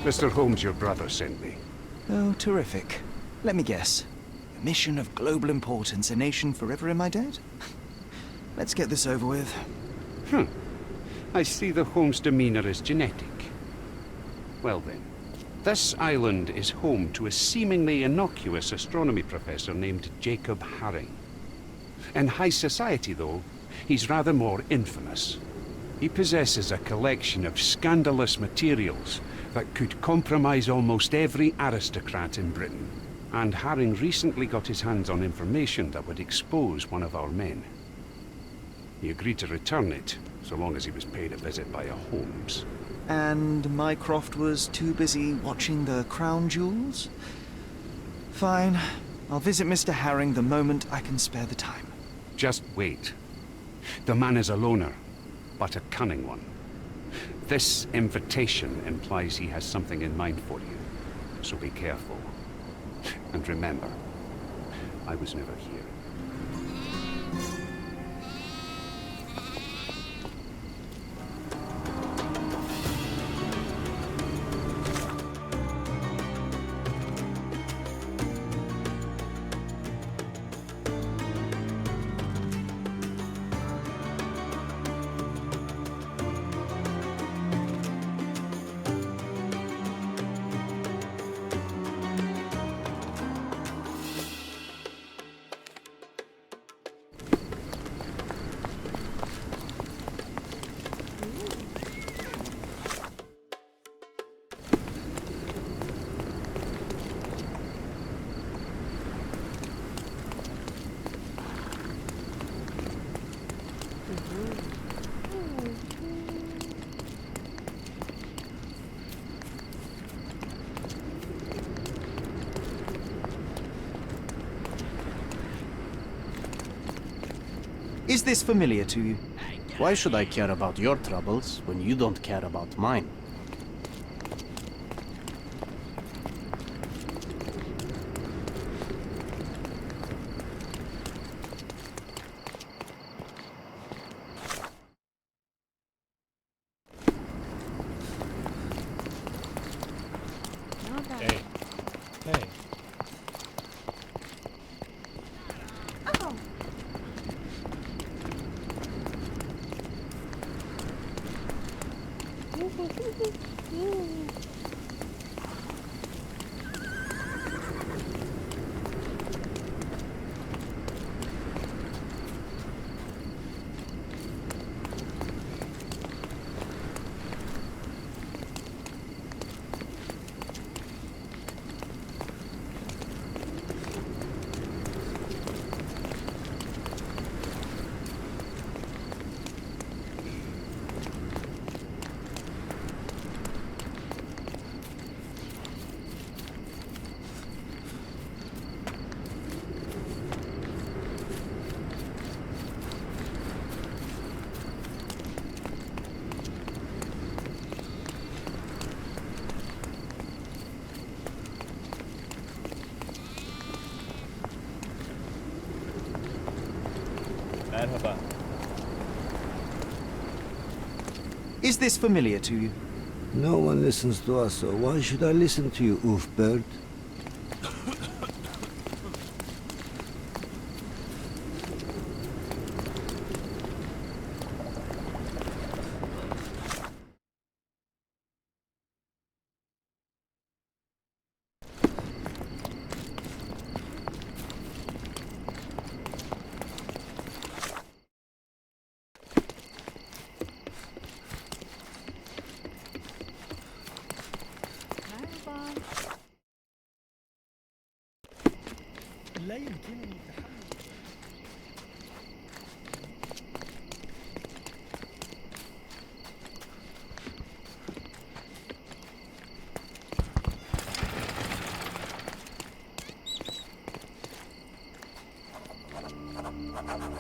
Mr. Holmes, your brother sent me. Oh, terrific. Let me guess. A mission of global importance, a nation forever in my debt? Let's get this over with. I see the Holmes demeanor is genetic. Well then, this island is home to a seemingly innocuous astronomy professor named Jacob Haring. In high society, though, he's rather more infamous. He possesses a collection of scandalous materials that could compromise almost every aristocrat in Britain. And Haring recently got his hands on information that would expose one of our men. He agreed to return it, so long as he was paid a visit by a Holmes. And Mycroft was too busy watching the crown jewels? Fine. I'll visit Mr. Haring the moment I can spare the time. Just wait. The man is a loner, but a cunning one. This invitation implies he has something in mind for you, so be careful. And remember, I was never here. Is this familiar to you? Why should I care about your troubles when you don't care about mine? Hey. Hey. Merhaba. Is this familiar to you? No one listens to us, so why should I listen to you, oof bird? لا يمكنني تحمل.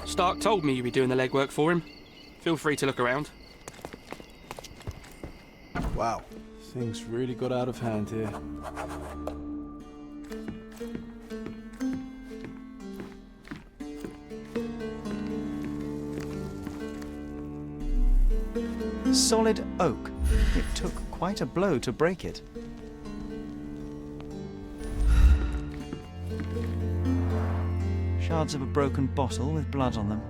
Stark told me you'd be doing the legwork for him. Feel free to look around. Wow, things really got out of hand here. Solid oak. It took quite a blow to break it. Shards of a broken bottle with blood on them.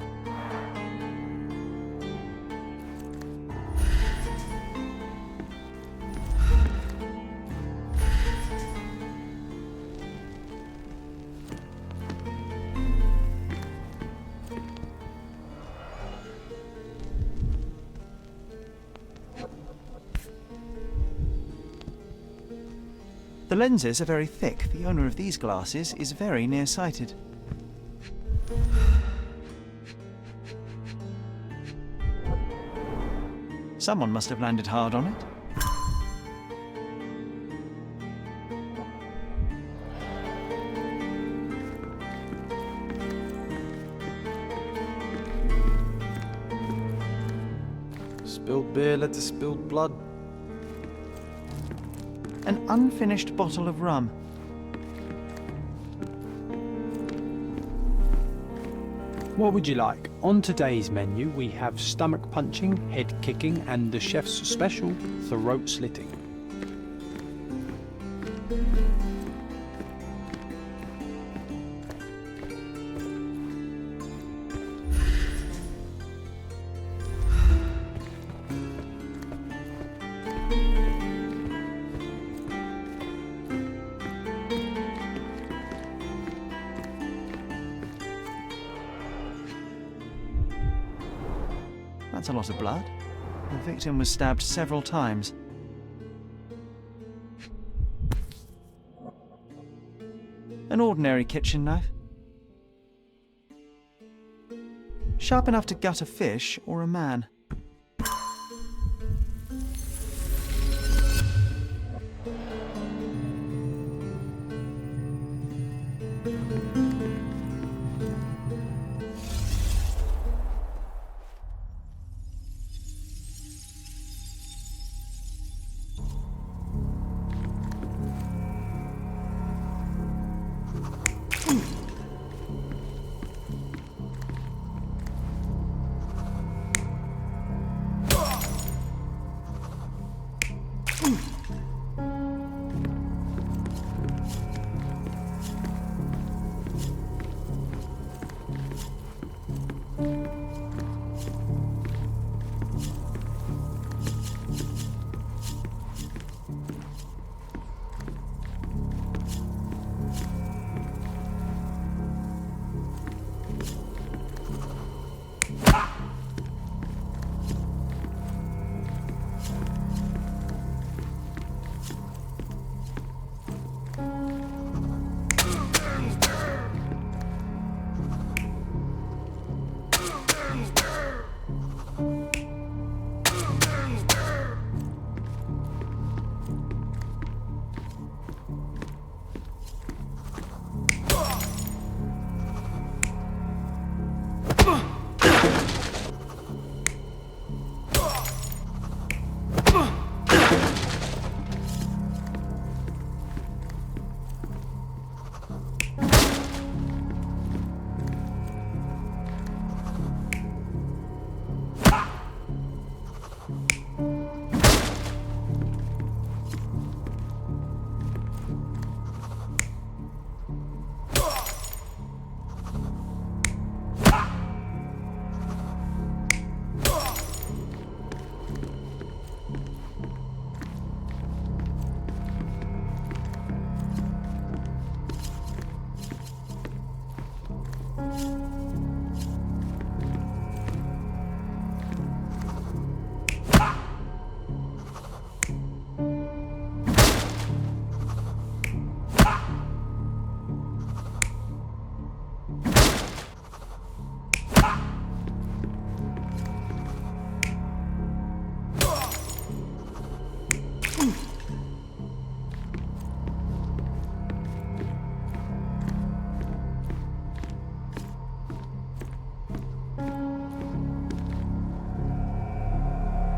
The lenses are very thick. The owner of these glasses is very nearsighted. Someone must have landed hard on it. Spilled beer led to spilled blood. An unfinished bottle of rum. What would you like? On today's menu we have stomach punching, head kicking and the chef's special, throat slitting. That's a lot of blood. The victim was stabbed several times. An ordinary kitchen knife. Sharp enough to gut a fish or a man.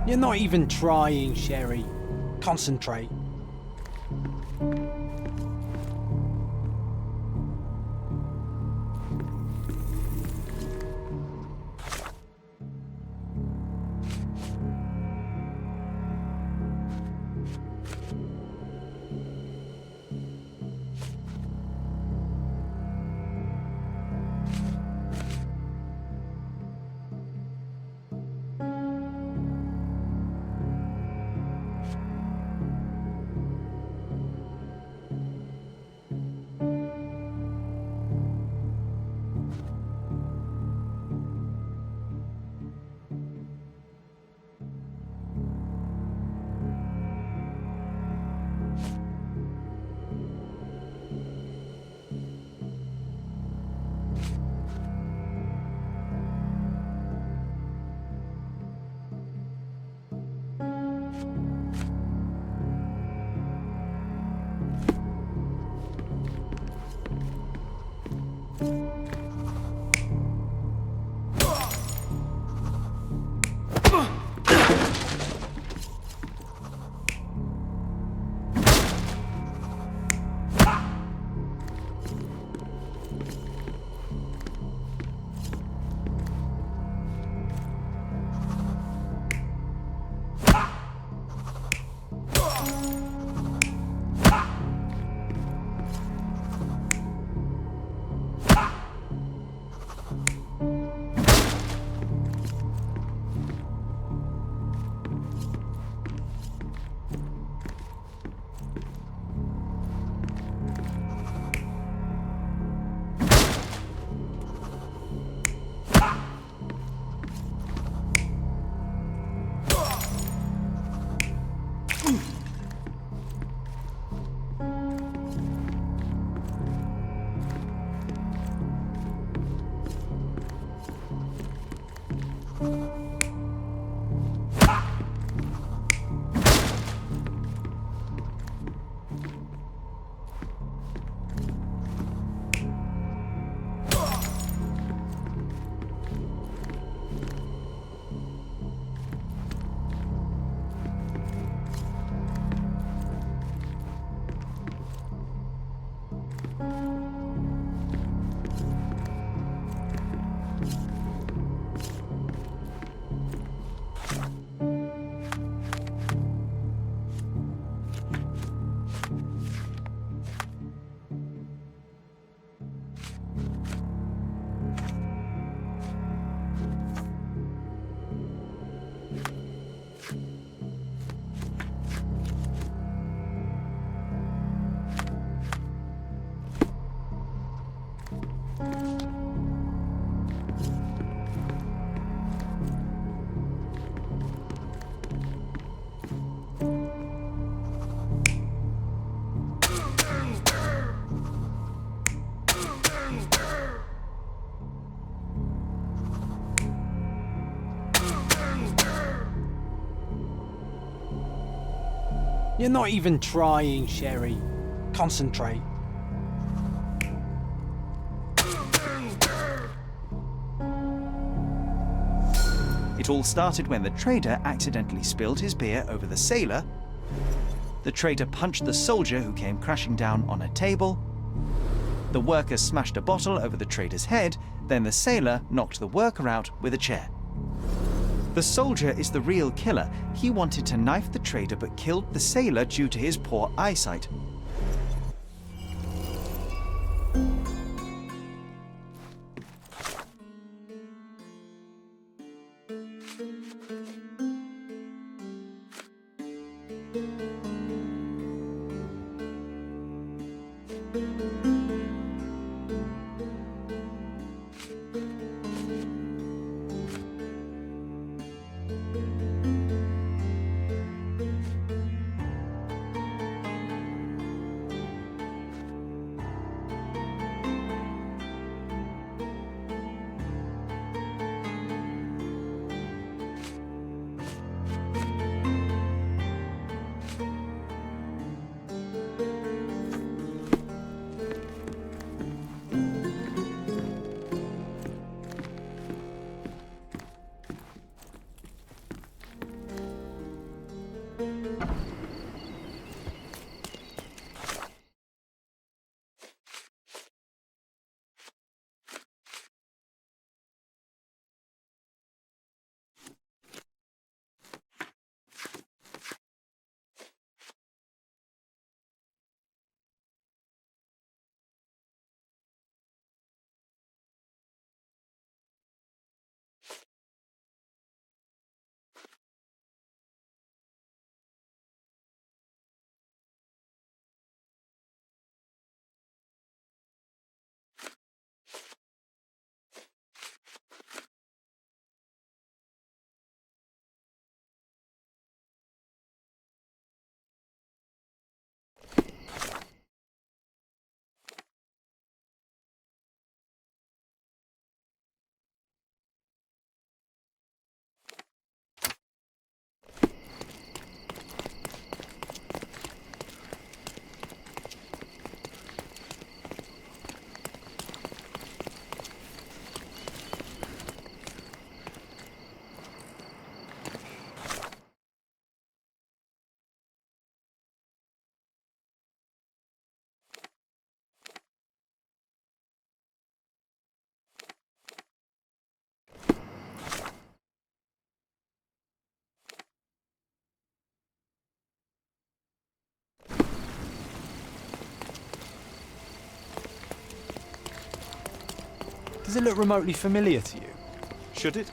You're not even trying, Sherry. Concentrate. You're not even trying, Sherry. Concentrate. It all started when the trader accidentally spilled his beer over the sailor. The trader punched the soldier who came crashing down on a table. The worker smashed a bottle over the trader's head, then the sailor knocked the worker out with a chair. The soldier is the real killer. He wanted to knife the trader but killed the sailor due to his poor eyesight. Does it look remotely familiar to you? Should it?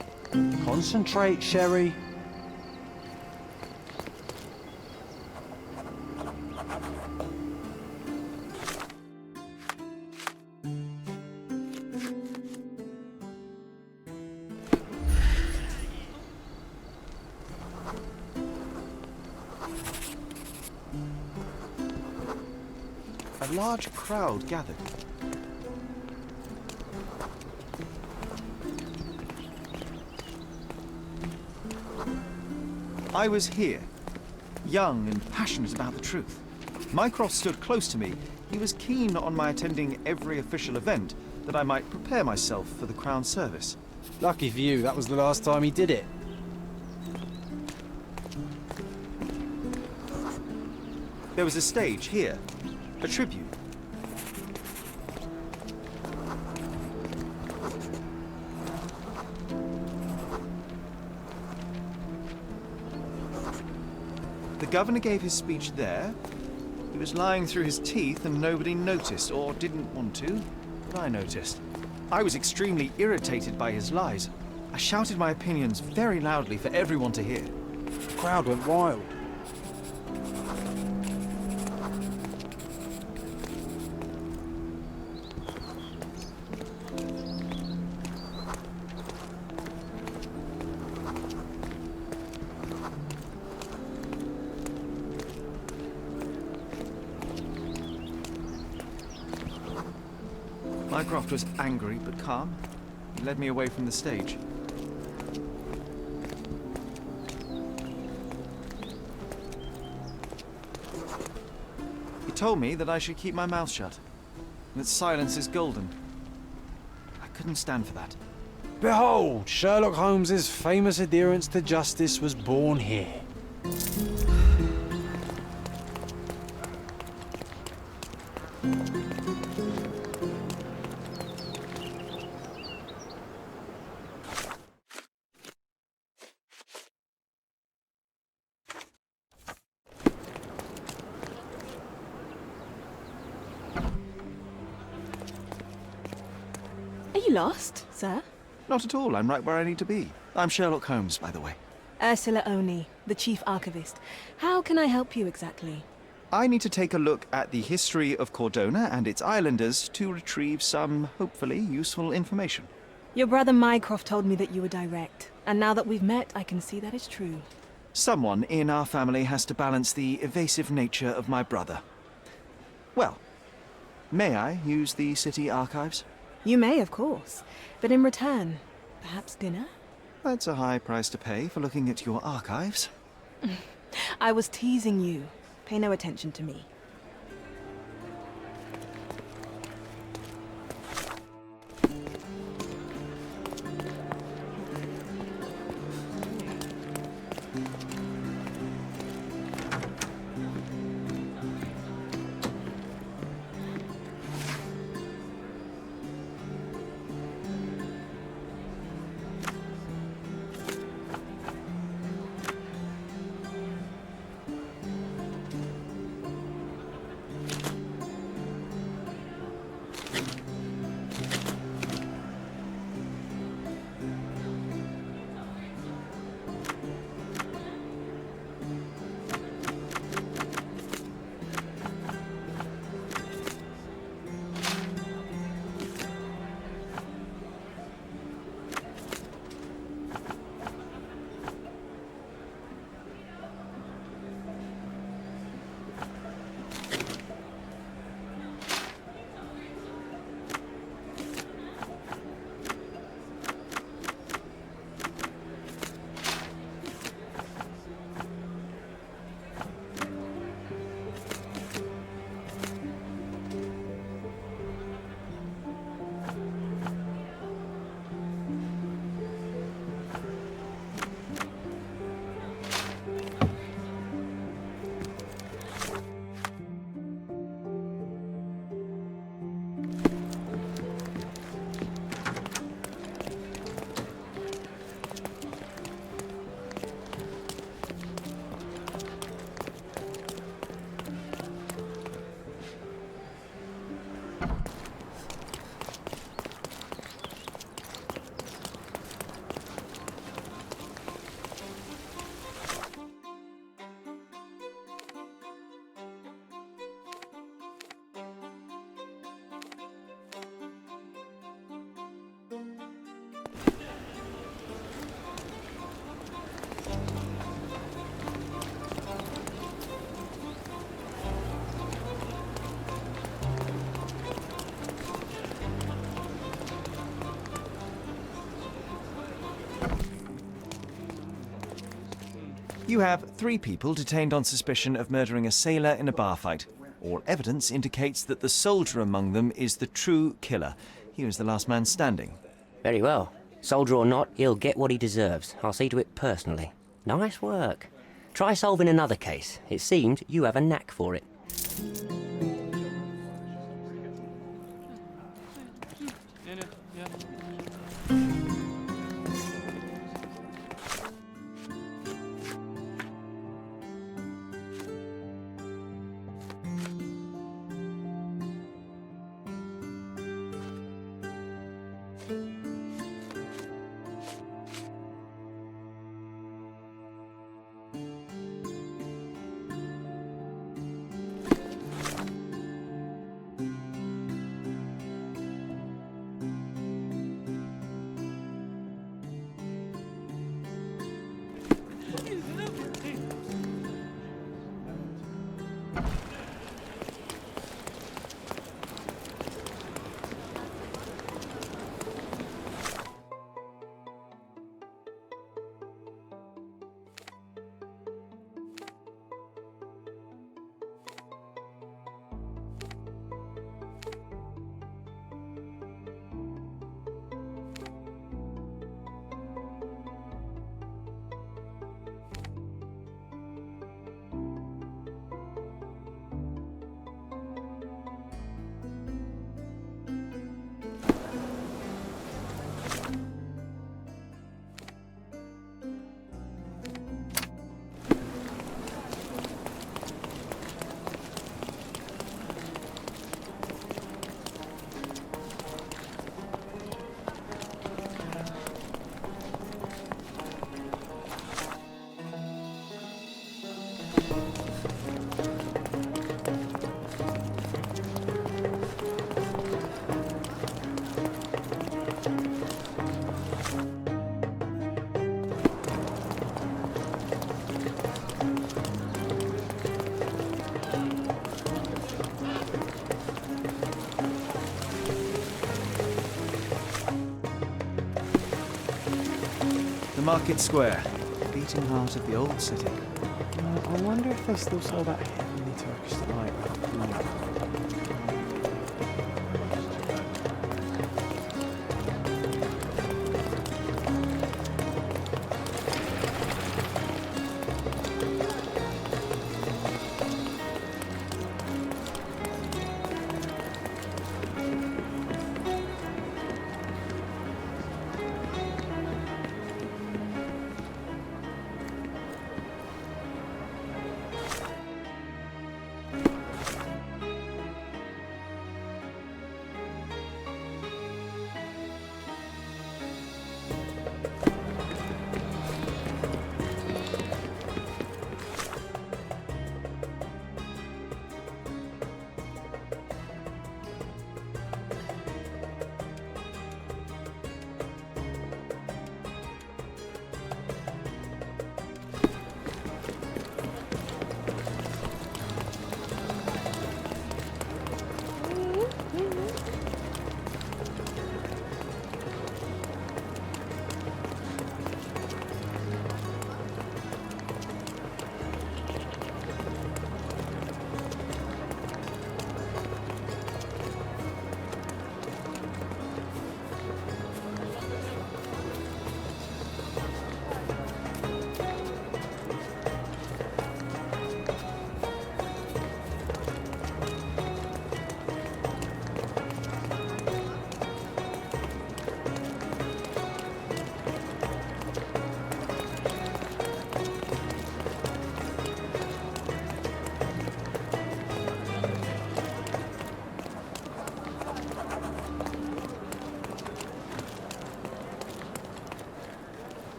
Concentrate, Sherry. A large crowd gathered. I was here, young and passionate about the truth. Mycroft stood close to me. He was keen on my attending every official event, that I might prepare myself for the Crown service. Lucky for you, that was the last time he did it. There was a stage here, a tribute. The governor gave his speech there. He was lying through his teeth and nobody noticed, or didn't want to, but I noticed. I was extremely irritated by his lies. I shouted my opinions very loudly for everyone to hear. The crowd went wild. Mycroft was angry but calm. He led me away from the stage. He told me that I should keep my mouth shut, that silence is golden. I couldn't stand for that. Behold, Sherlock Holmes's famous adherence to justice was born here. Are you lost, sir? Not at all. I'm right where I need to be. I'm Sherlock Holmes, by the way. Ursula Oni, the chief archivist. How can I help you exactly? I need to take a look at the history of Cordona and its islanders to retrieve some, hopefully, useful information. Your brother Mycroft told me that you were direct, and now that we've met, I can see that is true. Someone in our family has to balance the evasive nature of my brother. Well, may I use the city archives? You may, of course, but in return, perhaps dinner? That's a high price to pay for looking at your archives. I was teasing you. Pay no attention to me. You have 3 people detained on suspicion of murdering a sailor in a bar fight. All evidence indicates that the soldier among them is the true killer. He was the last man standing. Very well. Soldier or not, he'll get what he deserves. I'll see to it personally. Nice work. Try solving another case. It seems you have a knack for it. Market Square, the beating heart of the old city. I wonder if they still sell that heavenly Turkish delight.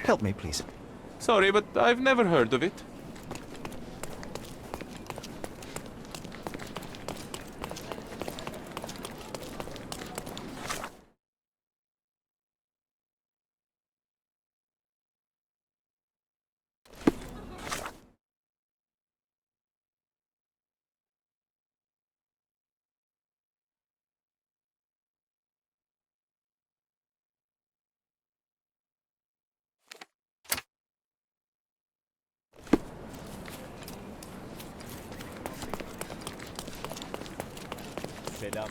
Help me, please. Sorry, but I've never heard of it. Selam.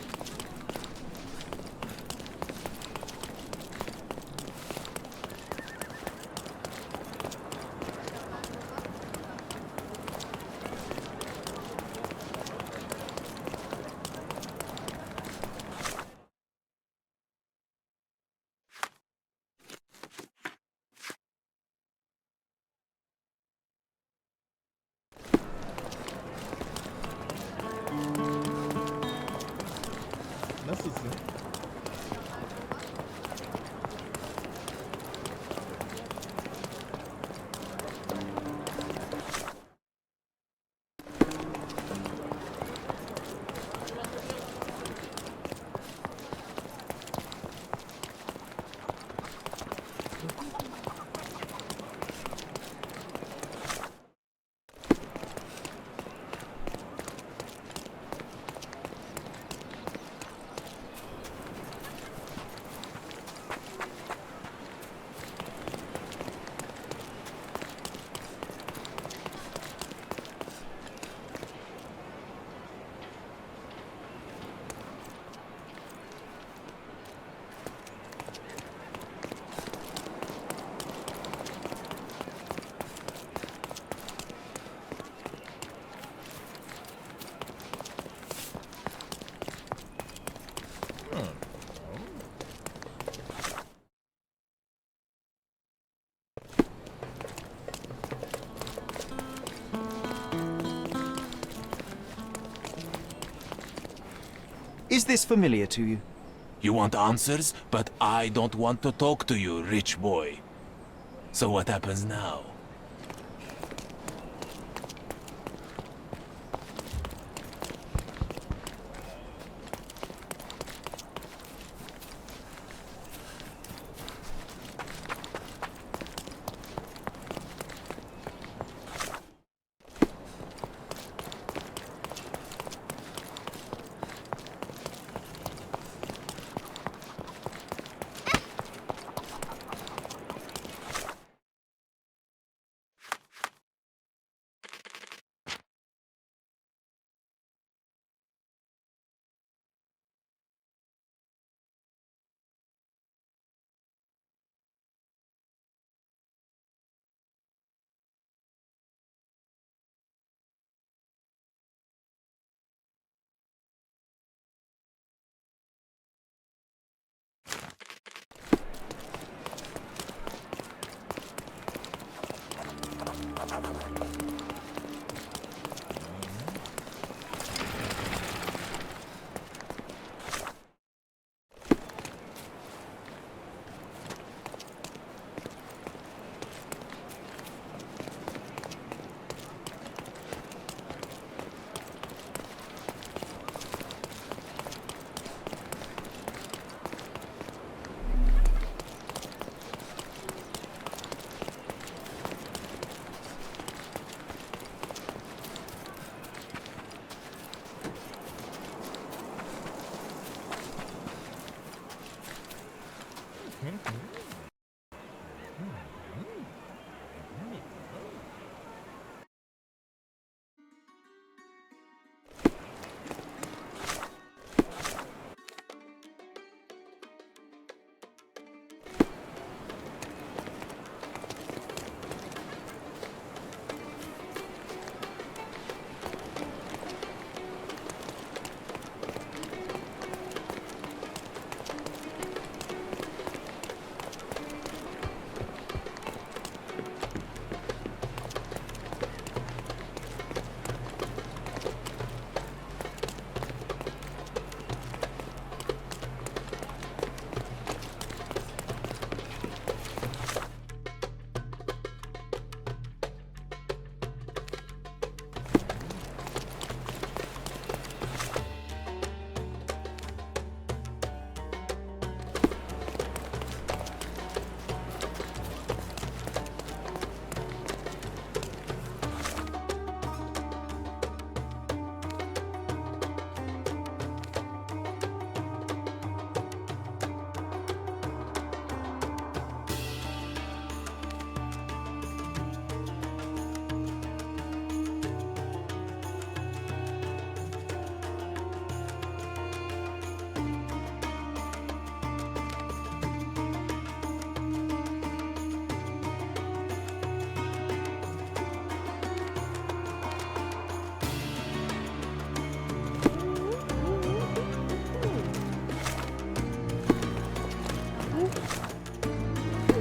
Nasılsın? Is this familiar to you? You want answers, but I don't want to talk to you, rich boy. So what happens now?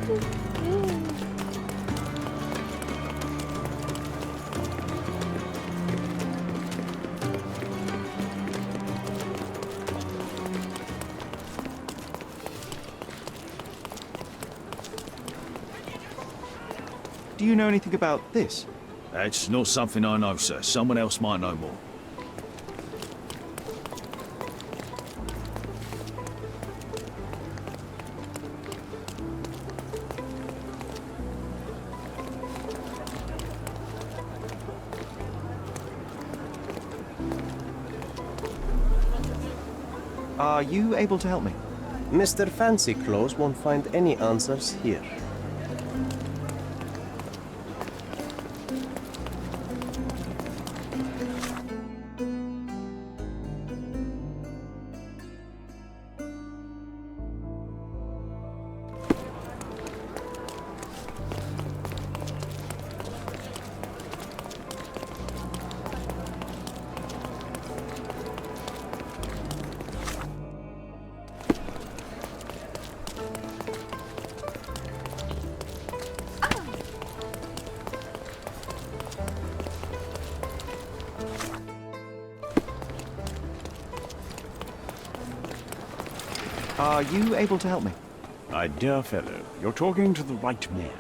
Do you know anything about this? That's not something I know, sir. Someone else might know more. Are you able to help me? Mr. Fancy Clothes won't find any answers here. Are you able to help me? My dear fellow, you're talking to the right man.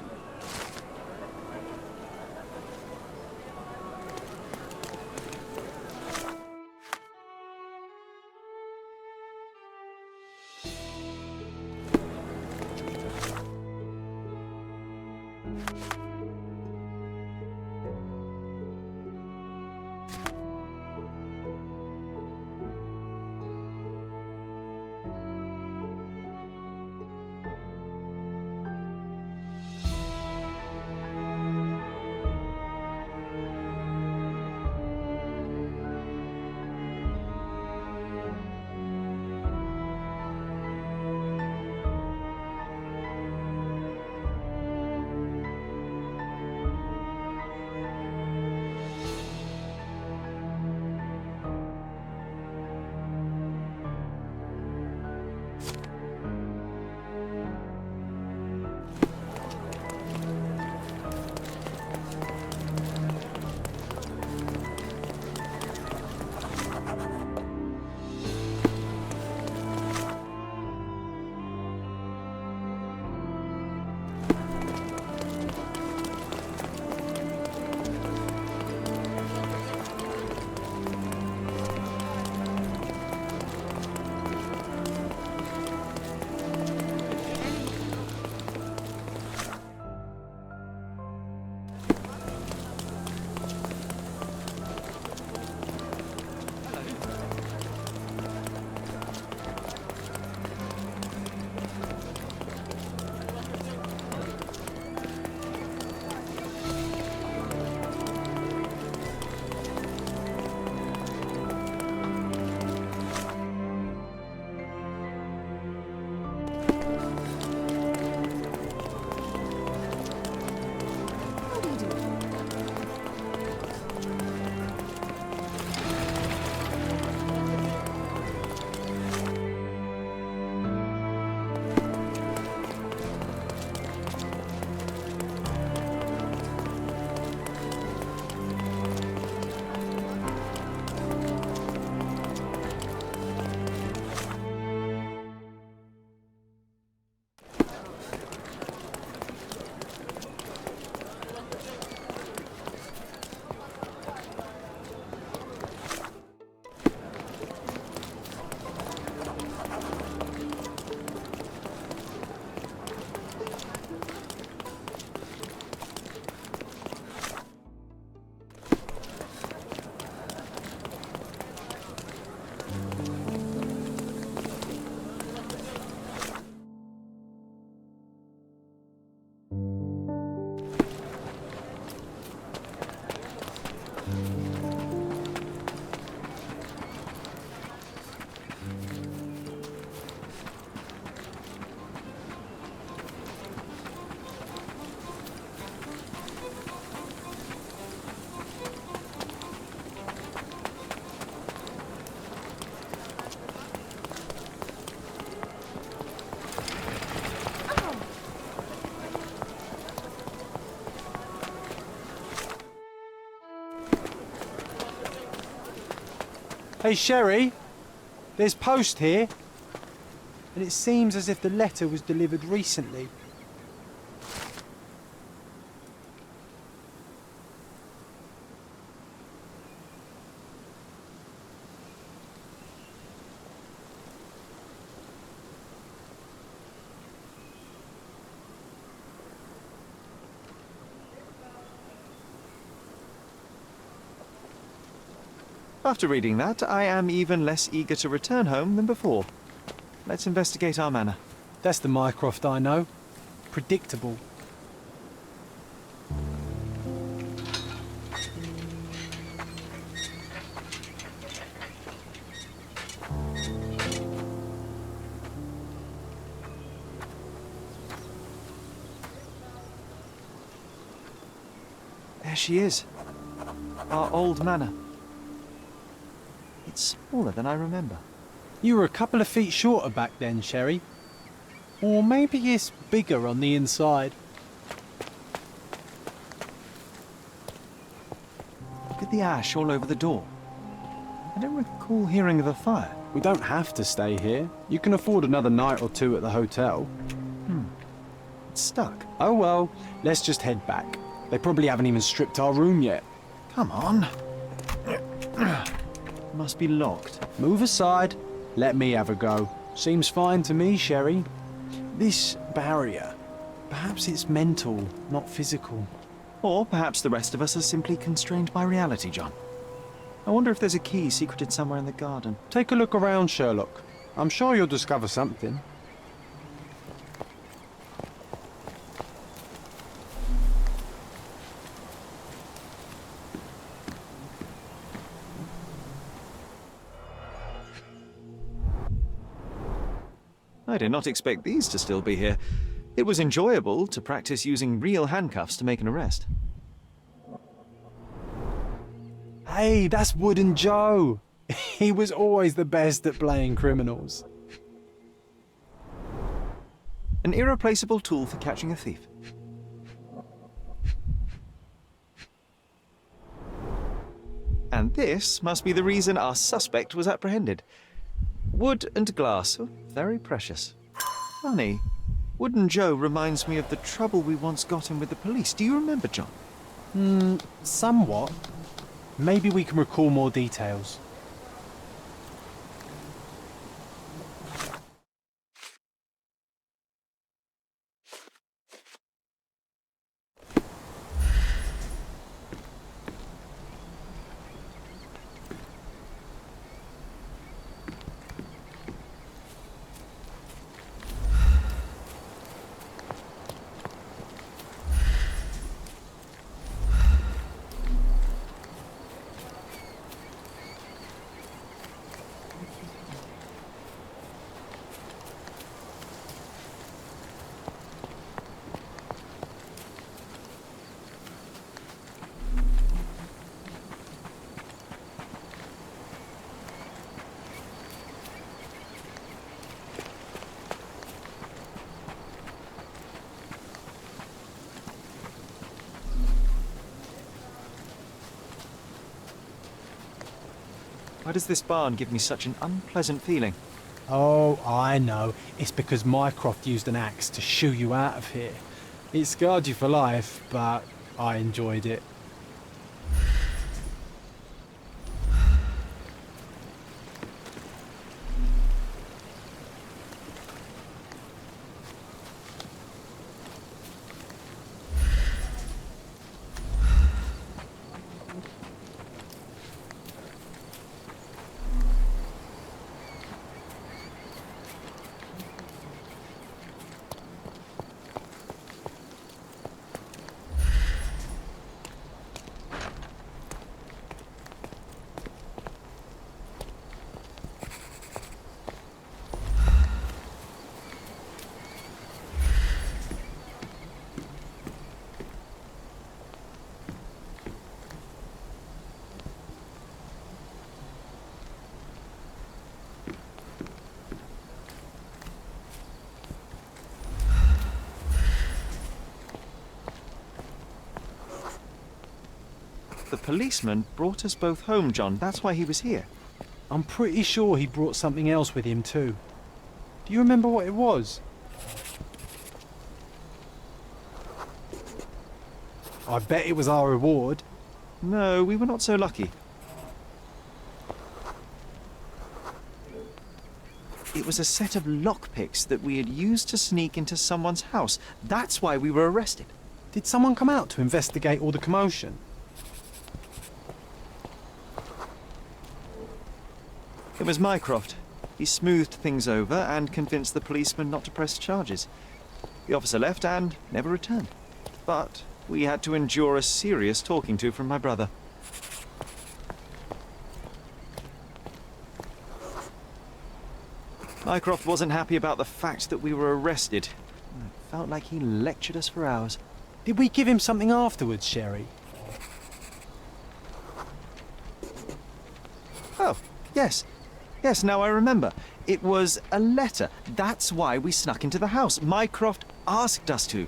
Hey, Sherry, there's post here. And it seems as if the letter was delivered recently. After reading that, I am even less eager to return home than before. Let's investigate our manor. That's the Mycroft I know. Predictable. There she is. Our old manor. It's smaller than I remember. You were a couple of feet shorter back then, Sherry. Or maybe it's bigger on the inside. Look at the ash all over the door. I don't recall hearing of a fire. We don't have to stay here. You can afford another night or two at the hotel. It's stuck. Oh well, let's just head back. They probably haven't even stripped our room yet. Come on. Must be locked. Move aside. Let me have a go. Seems fine to me, Sherry. This barrier, perhaps it's mental, not physical. Or perhaps the rest of us are simply constrained by reality, John. I wonder if there's a key secreted somewhere in the garden. Take a look around, Sherlock. I'm sure you'll discover something. I did not expect these to still be here. It was enjoyable to practice using real handcuffs to make an arrest. Hey, that's Wooden Joe. He was always the best at playing criminals. An irreplaceable tool for catching a thief. And this must be the reason our suspect was apprehended. Wood and glass, oh, very precious. Funny, Wooden Joe reminds me of the trouble we once got in with the police. Do you remember, John? Somewhat. Maybe we can recall more details. Why does this barn give me such an unpleasant feeling? Oh, I know. It's because Mycroft used an axe to shoo you out of here. It scarred you for life, but I enjoyed it. The policeman brought us both home, John. That's why he was here. I'm pretty sure he brought something else with him too. Do you remember what it was? I bet it was our reward. No, we were not so lucky. It was a set of lockpicks that we had used to sneak into someone's house. That's why we were arrested. Did someone come out to investigate all the commotion? It was Mycroft. He smoothed things over and convinced the policeman not to press charges. The officer left and never returned. But we had to endure a serious talking to from my brother. Mycroft wasn't happy about the fact that we were arrested. It felt like he lectured us for hours. Did we give him something afterwards, Sherry? Oh, yes. Yes, now I remember. It was a letter. That's why we snuck into the house. Mycroft asked us to.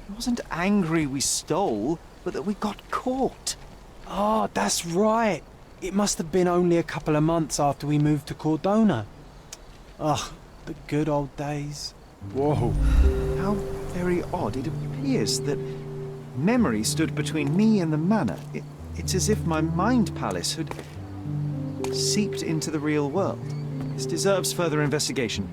He wasn't angry we stole, but that we got caught. Oh, that's right. It must have been only a couple of months after we moved to Cordona. Ugh, the good old days. Whoa. How very odd. It appears that memory stood between me and the manor. It's as if my mind palace had seeped into the real world. This deserves further investigation.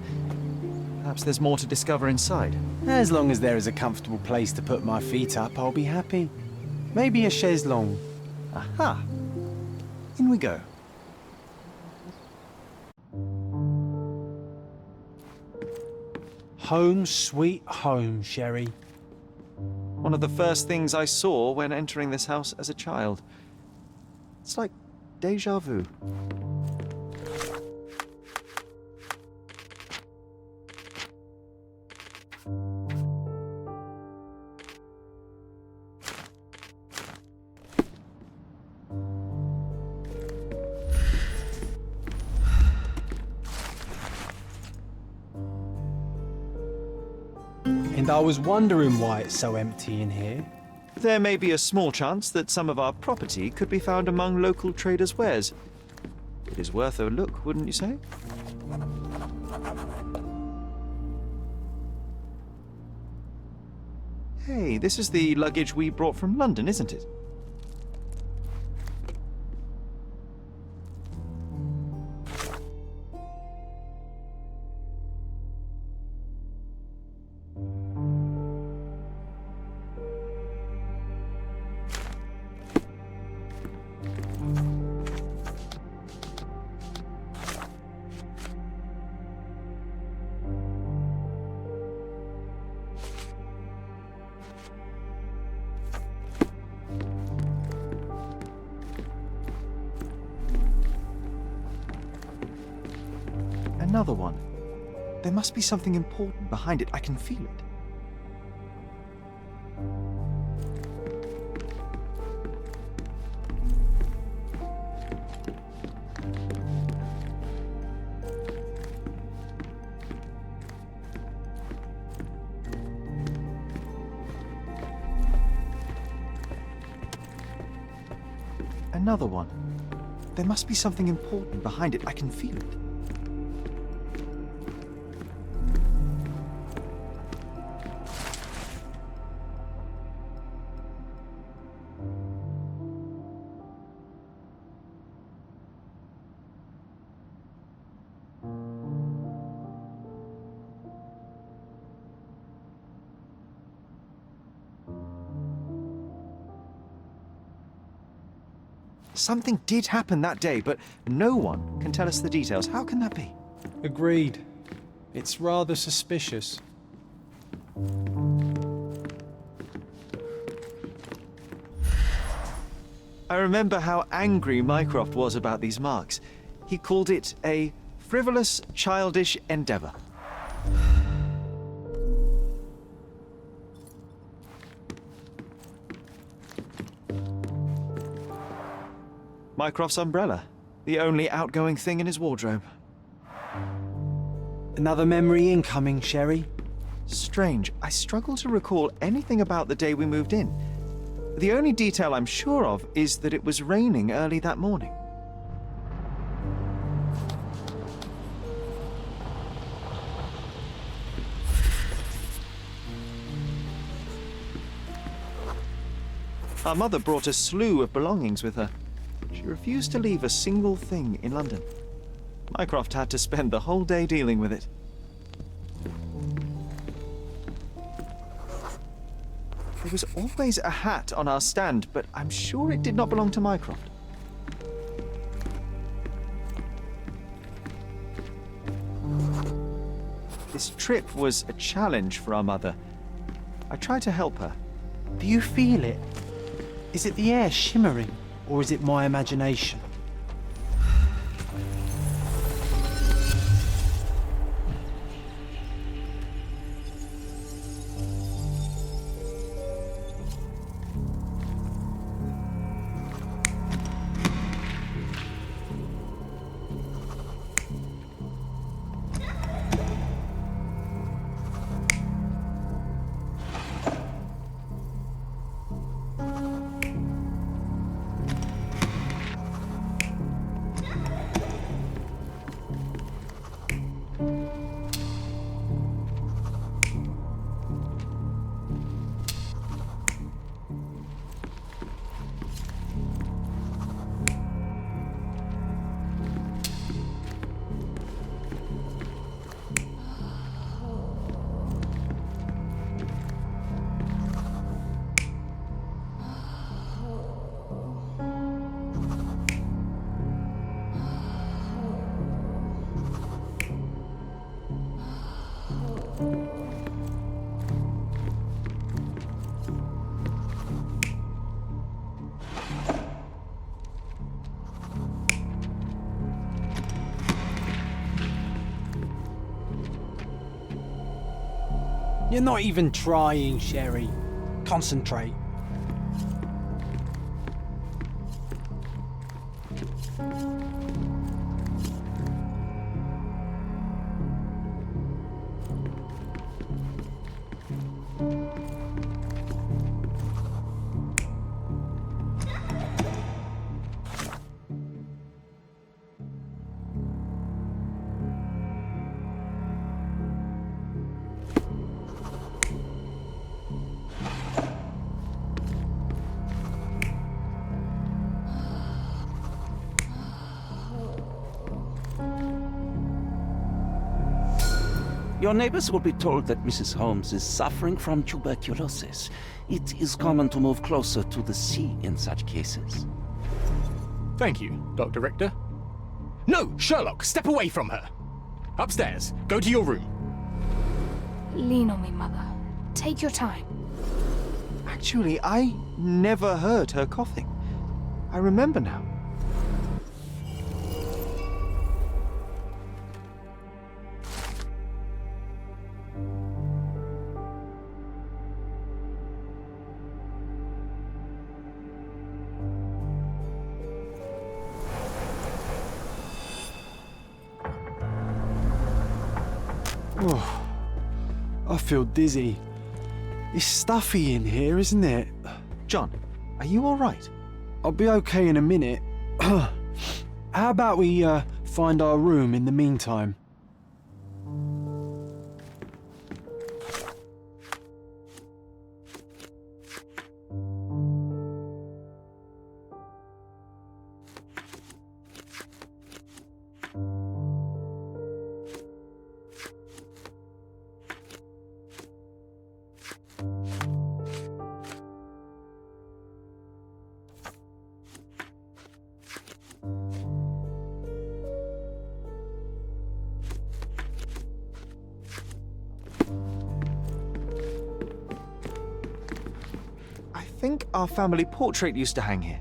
Perhaps there's more to discover inside. As long as there is a comfortable place to put my feet up, I'll be happy. Maybe a chaise longue. Aha! In we go. Home sweet home, Sherry. One of the first things I saw when entering this house as a child. It's like déjà vu. And I was wondering why it's so empty in here. There may be a small chance that some of our property could be found among local traders' wares. It is worth a look, wouldn't you say? Hey, this is the luggage we brought from London, isn't it? Another one. There must be something important behind it. I can feel it. Another one. There must be something important behind it. I can feel it. Something did happen that day, but no one can tell us the details. How can that be? Agreed. It's rather suspicious. I remember how angry Mycroft was about these marks. He called it a frivolous, childish endeavor. Mycroft's umbrella, the only outgoing thing in his wardrobe. Another memory incoming, Sherry. Strange. I struggle to recall anything about the day we moved in. The only detail I'm sure of is that it was raining early that morning. Our mother brought a slew of belongings with her. She refused to leave a single thing in London. Mycroft had to spend the whole day dealing with it. There was always a hat on our stand, but I'm sure it did not belong to Mycroft. This trip was a challenge for our mother. I tried to help her. Do you feel it? Is it the air shimmering, or is it my imagination? You're not even trying, Sherry. Concentrate. Your neighbors will be told that Mrs. Holmes is suffering from tuberculosis. It is common to move closer to the sea in such cases. Thank you, Dr. Richter. No, Sherlock, step away from her. Upstairs, go to your room. Lean on me, Mother. Take your time. Actually, I never heard her coughing. I remember now. Oh, I feel dizzy. It's stuffy in here, isn't it? John, are you all right? I'll be okay in a minute. How about we find our room in the meantime? I think our family portrait used to hang here.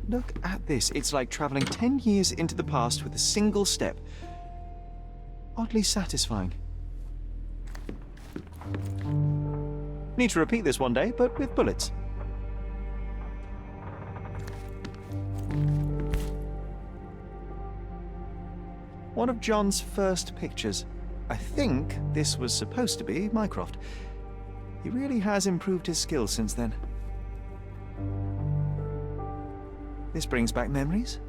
Look at this. It's like traveling 10 years into the past with a single step. Oddly satisfying. Need to repeat this one day, but with bullets. One of John's first pictures. I think this was supposed to be Mycroft. He really has improved his skills since then. This brings back memories.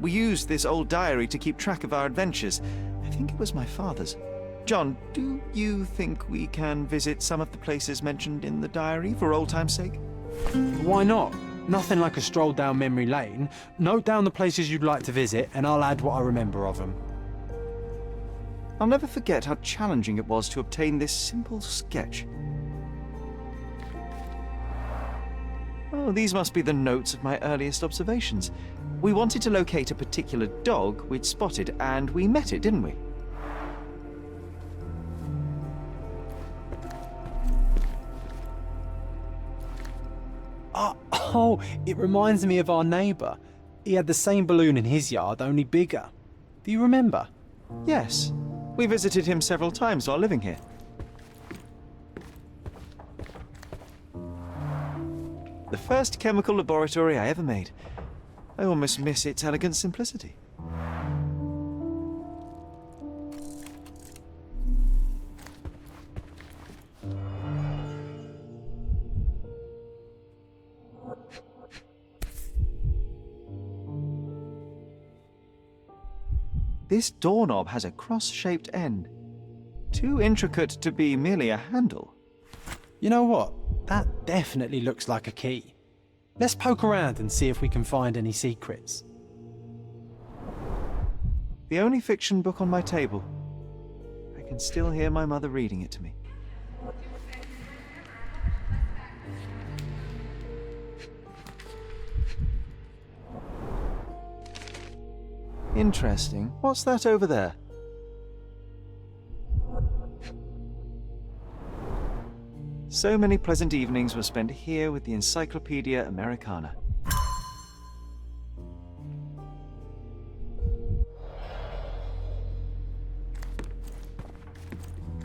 We used this old diary to keep track of our adventures. I think it was my father's. John, do you think we can visit some of the places mentioned in the diary for old time's sake? Why not? Nothing like a stroll down memory lane. Note down the places you'd like to visit, and I'll add what I remember of them. I'll never forget how challenging it was to obtain this simple sketch. Oh, these must be the notes of my earliest observations. We wanted to locate a particular dog we'd spotted, and we met it, didn't we? Oh, it reminds me of our neighbour. He had the same balloon in his yard, only bigger. Do you remember? Yes. We visited him several times while living here. The first chemical laboratory I ever made. I almost miss its elegant simplicity. This doorknob has a cross-shaped end. Too intricate to be merely a handle. You know what? That definitely looks like a key. Let's poke around and see if we can find any secrets. The only fiction book on my table. I can still hear my mother reading it to me. Interesting. What's that over there? So many pleasant evenings were spent here with the Encyclopedia Americana.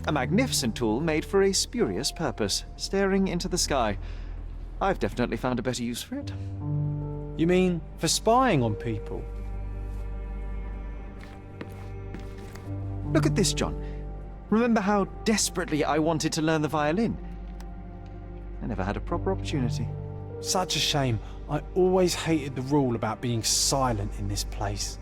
A magnificent tool made for a spurious purpose, staring into the sky. I've definitely found a better use for it. You mean for spying on people? Look at this, John. Remember how desperately I wanted to learn the violin? I never had a proper opportunity. Such a shame. I always hated the rule about being silent in this place.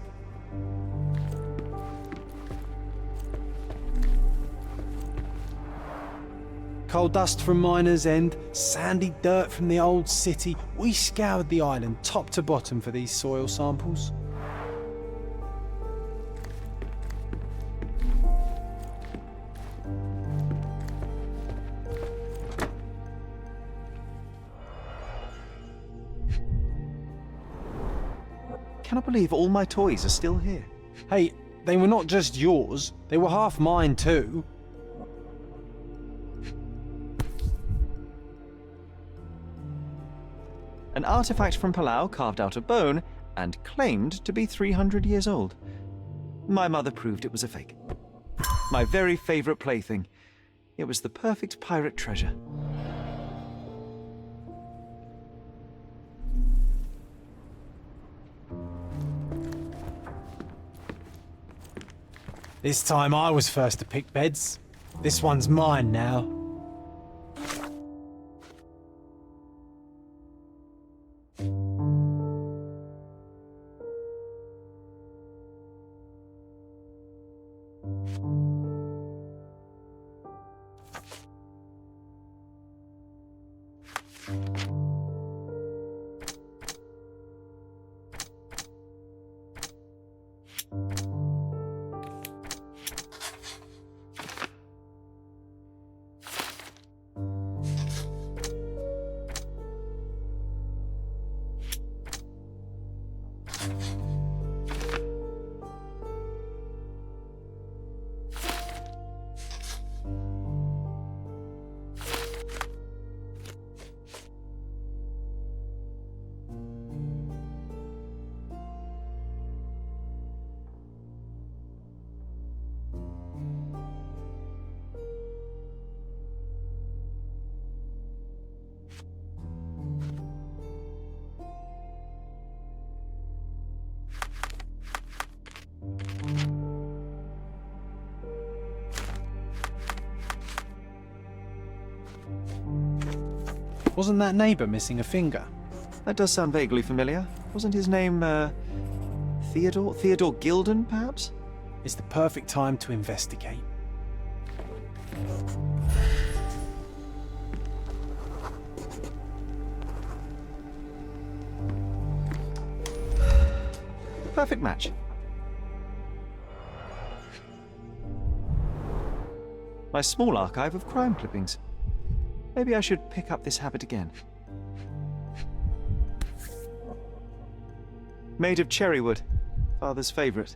Coal dust from Miner's End, sandy dirt from the old city. We scoured the island top to bottom for these soil samples. Cannot believe all my toys are still here. Hey, they were not just yours, they were half mine too. An artifact from Palau carved out of bone and claimed to be 300 years old. My mother proved it was a fake. My very favorite plaything. It was the perfect pirate treasure. This time I was first to pick beds. This one's mine now. Wasn't that neighbour missing a finger? That does sound vaguely familiar. Wasn't his name, Theodore? Theodore Gilden, perhaps? It's the perfect time to investigate. Perfect match. My small archive of crime clippings. Maybe I should pick up this habit again. Made of cherry wood, father's favourite.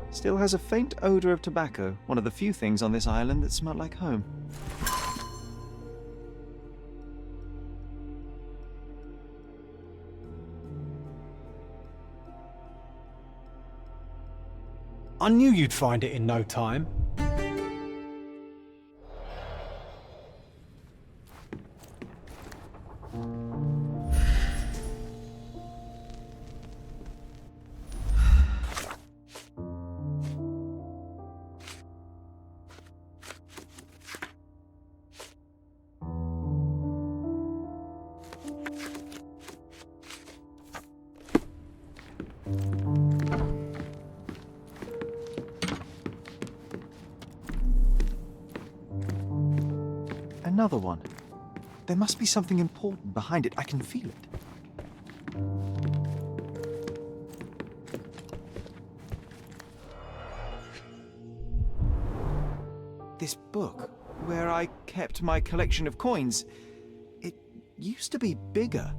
Still has a faint odour of tobacco, one of the few things on this island that smell like home. I knew you'd find it in no time. Another one. There must be something important behind it. I can feel it. This book, where I kept my collection of coins, it used to be bigger.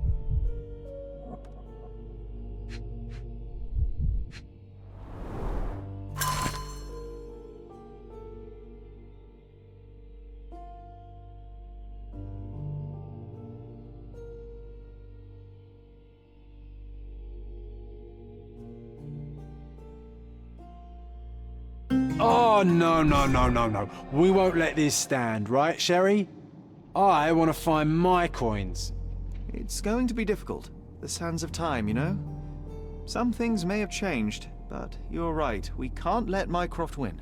Oh, no. We won't let this stand, right, Sherry? I want to find my coins. It's going to be difficult. The sands of time, you know? Some things may have changed, but you're right. We can't let Mycroft win.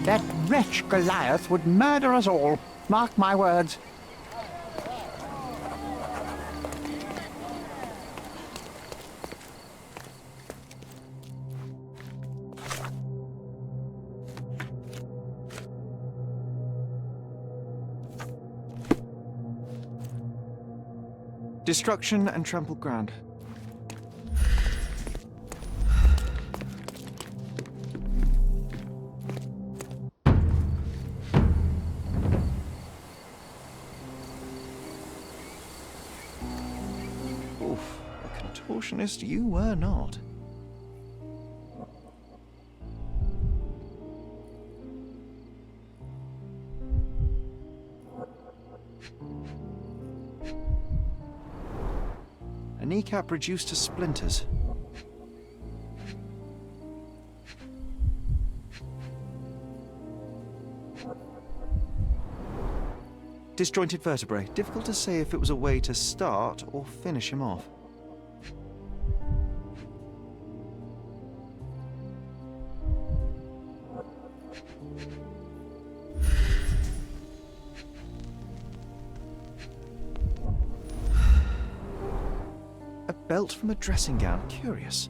That wretch Goliath would murder us all. Mark my words. Destruction and trampled ground. Oof, a contortionist you were not. A kneecap reduced to splinters. Disjointed vertebrae. Difficult to say if it was a way to start or finish him off. A belt from a dressing gown. Curious.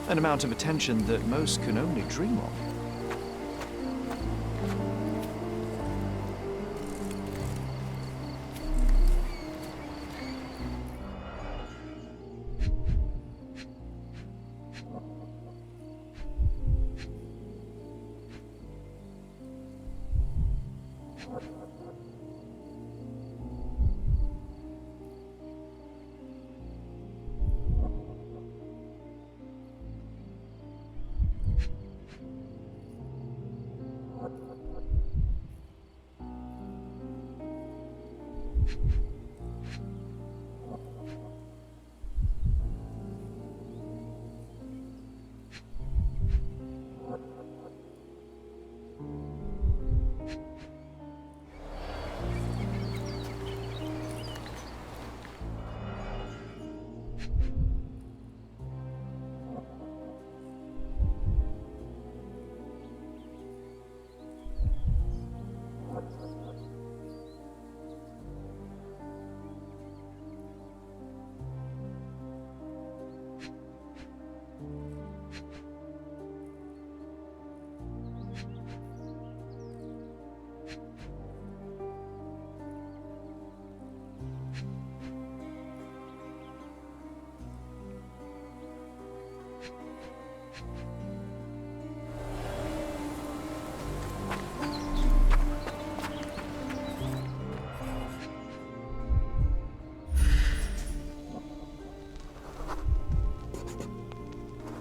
An amount of attention that most can only dream of.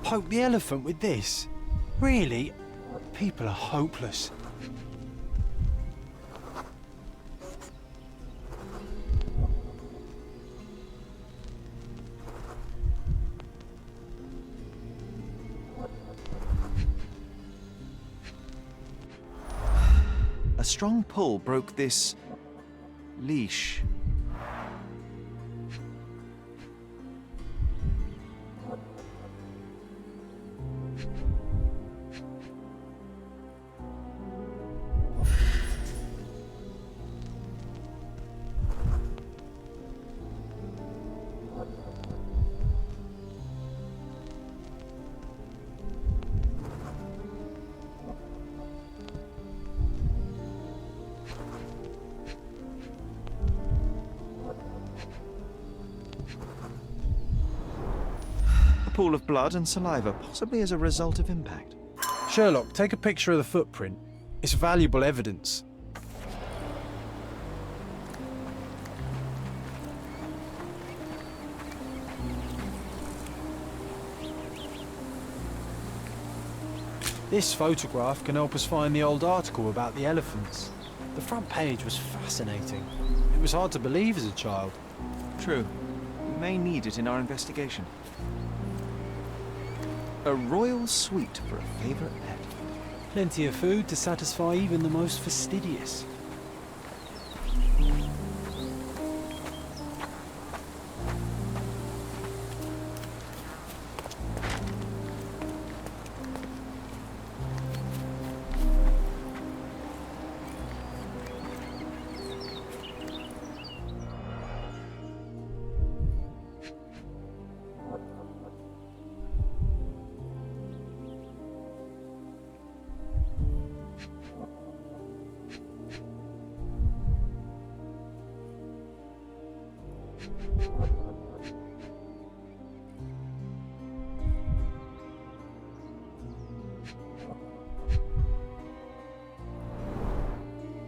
Poke the elephant with this? Really? People are hopeless. A strong pull broke this leash. Pool of blood and saliva, possibly as a result of impact. Sherlock, take a picture of the footprint. It's valuable evidence. This photograph can help us find the old article about the elephants. The front page was fascinating. It was hard to believe as a child. True. We may need it in our investigation. A royal suite for a favourite pet. Plenty of food to satisfy even the most fastidious.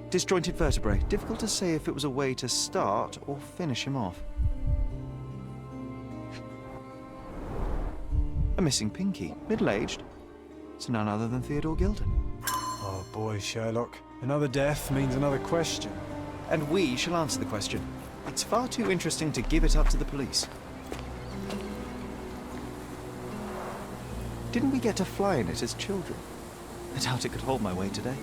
Disjointed vertebrae. Difficult to say if it was a way to start or finish him off. A missing pinky. Middle-aged. It's none other than Theodore Gilden. Oh boy, Sherlock. Another death means another question. And we shall answer the question. It's far too interesting to give it up to the police. Didn't we get to fly in it as children? I doubt it could hold my weight today.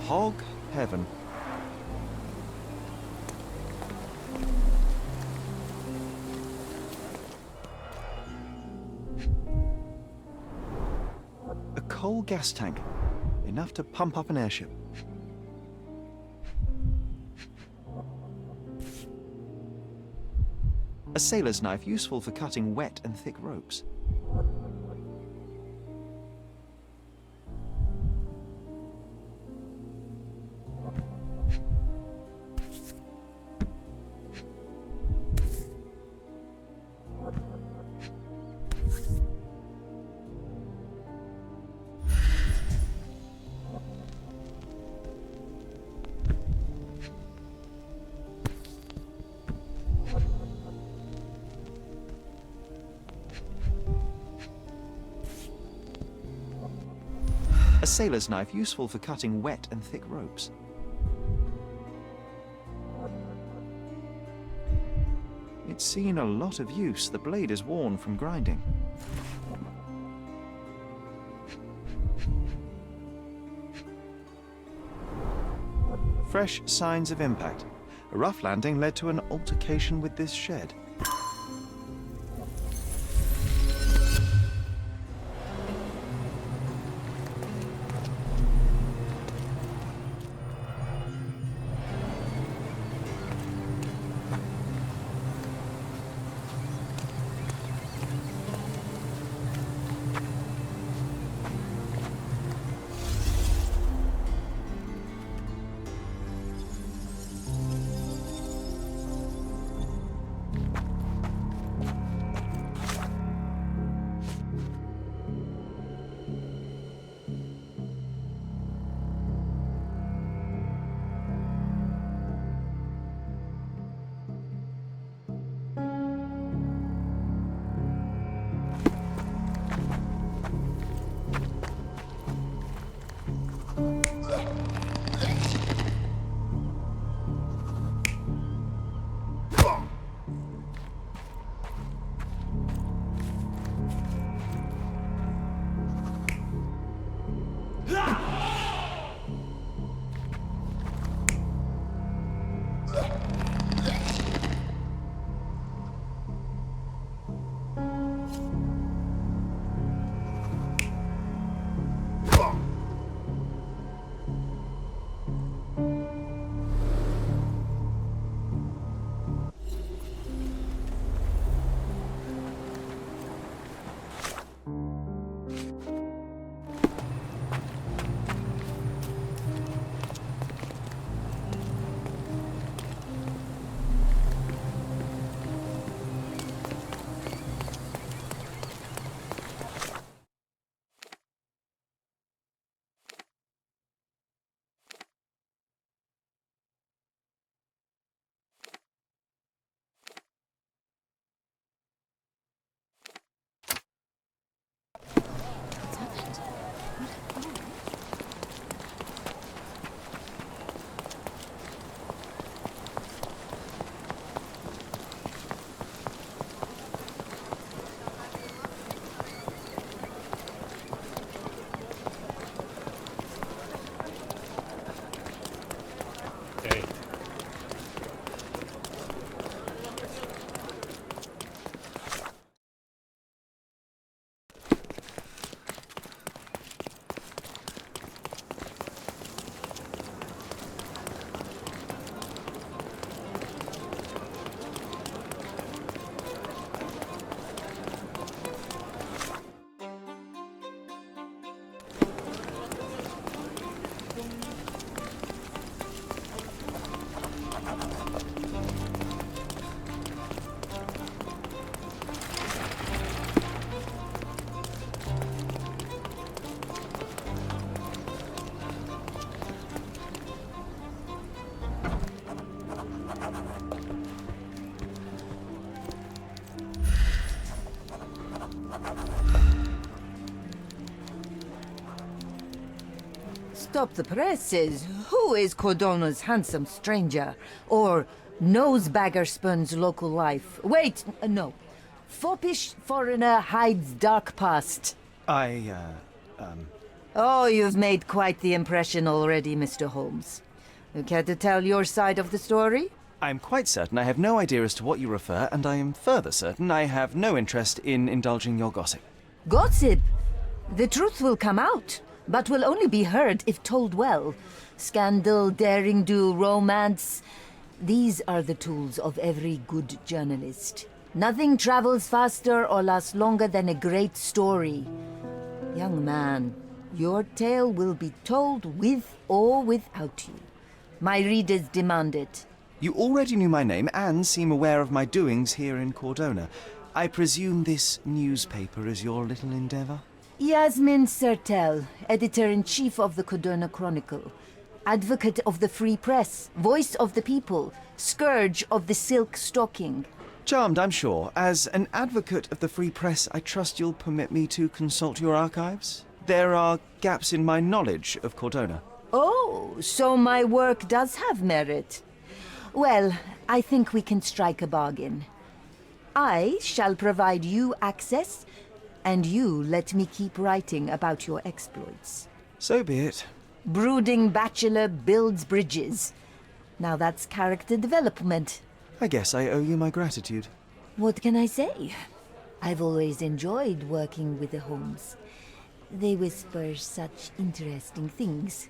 Hog heaven. A coal gas tank. Enough to pump up an airship. A sailor's knife, useful for cutting wet and thick ropes. A sailor's knife, useful for cutting wet and thick ropes. It's seen a lot of use. The blade is worn from grinding. Fresh signs of impact. A rough landing led to an altercation with this shed. stop the presses. Who is Cordona's handsome stranger? Or Nosebaggerspun's local life? Wait, no. Foppish foreigner hides dark past. Oh, you've made quite the impression already, Mr. Holmes. You care to tell your side of the story? I'm quite certain I have no idea as to what you refer, and I am further certain I have no interest in indulging your gossip. Gossip? The truth will come out, but will only be heard if told well. Scandal, daring-do, romance. These are the tools of every good journalist. Nothing travels faster or lasts longer than a great story. Young man, your tale will be told with or without you. My readers demand it. You already knew my name and seem aware of my doings here in Cordona. I presume this newspaper is your little endeavor? Yasmin Sertel, editor-in-chief of the Cordona Chronicle. Advocate of the free press, voice of the people, scourge of the silk stocking. Charmed, I'm sure. As an advocate of the free press, I trust you'll permit me to consult your archives? There are gaps in my knowledge of Cordona. Oh, so my work does have merit. Well, I think we can strike a bargain. I shall provide you access, and you let me keep writing about your exploits. So be it. Brooding bachelor builds bridges. Now that's character development. I guess I owe you my gratitude. What can I say? I've always enjoyed working with the Holmes. They whisper such interesting things.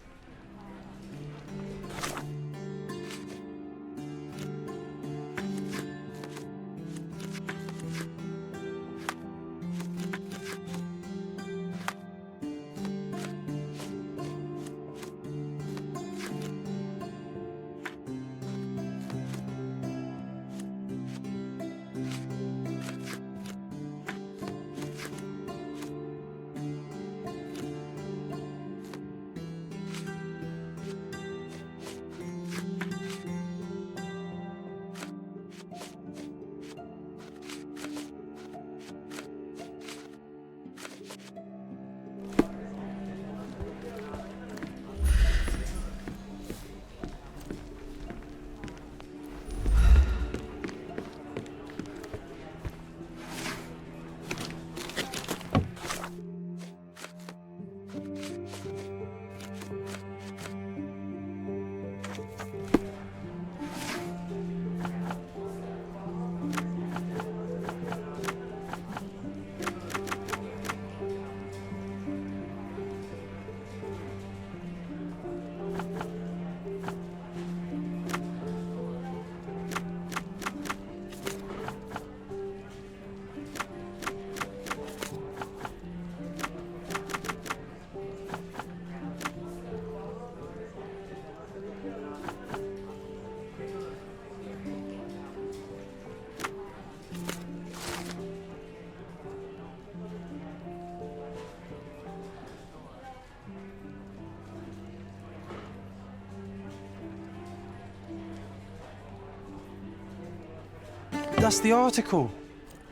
That's the article.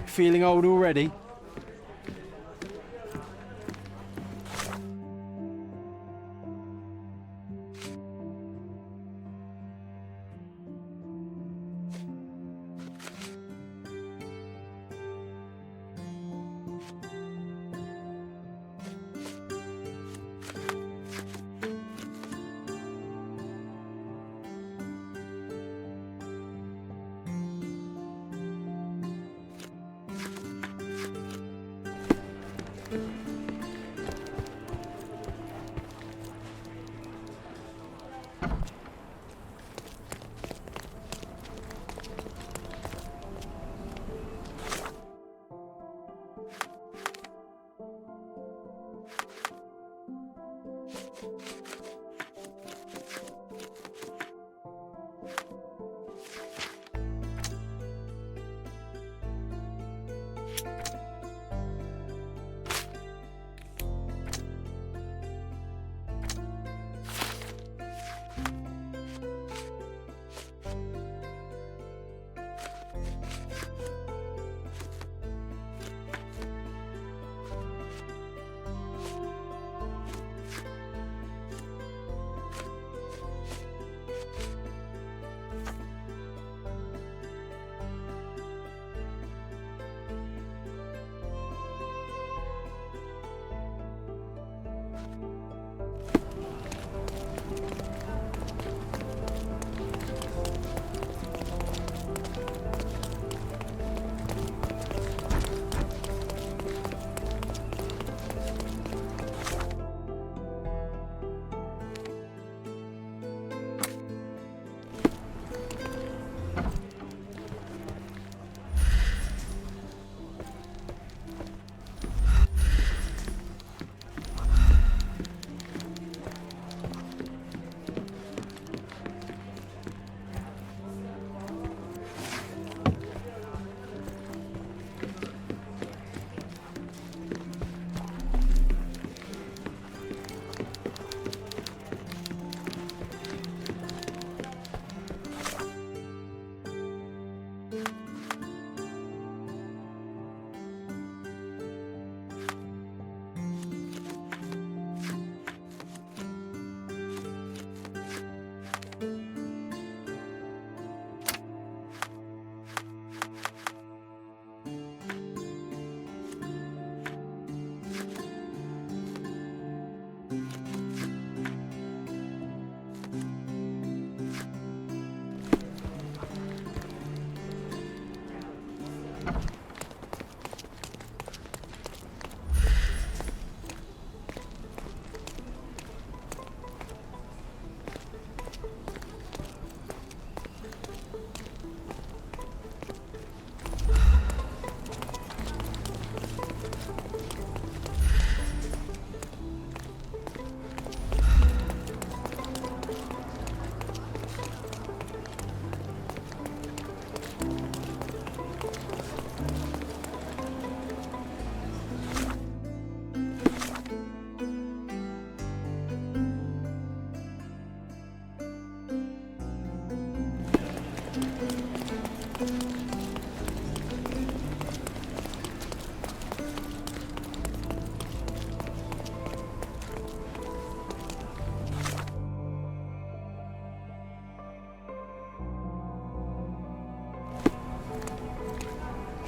Feeling old already?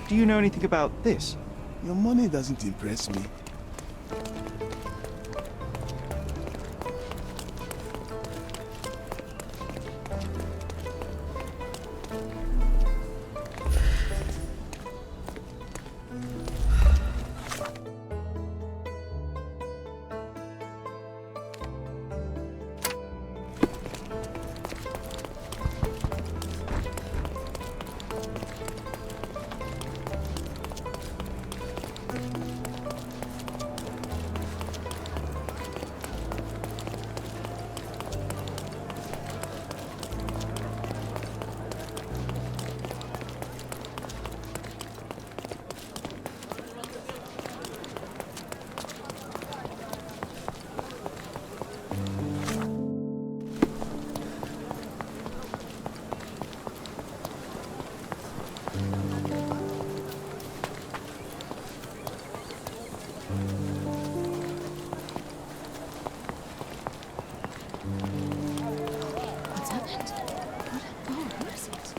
Do you know anything about this? Your money doesn't impress me. What's happened? Who is it?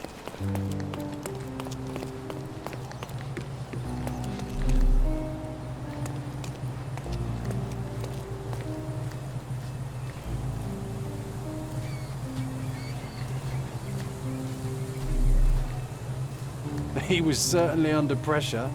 He was certainly under pressure.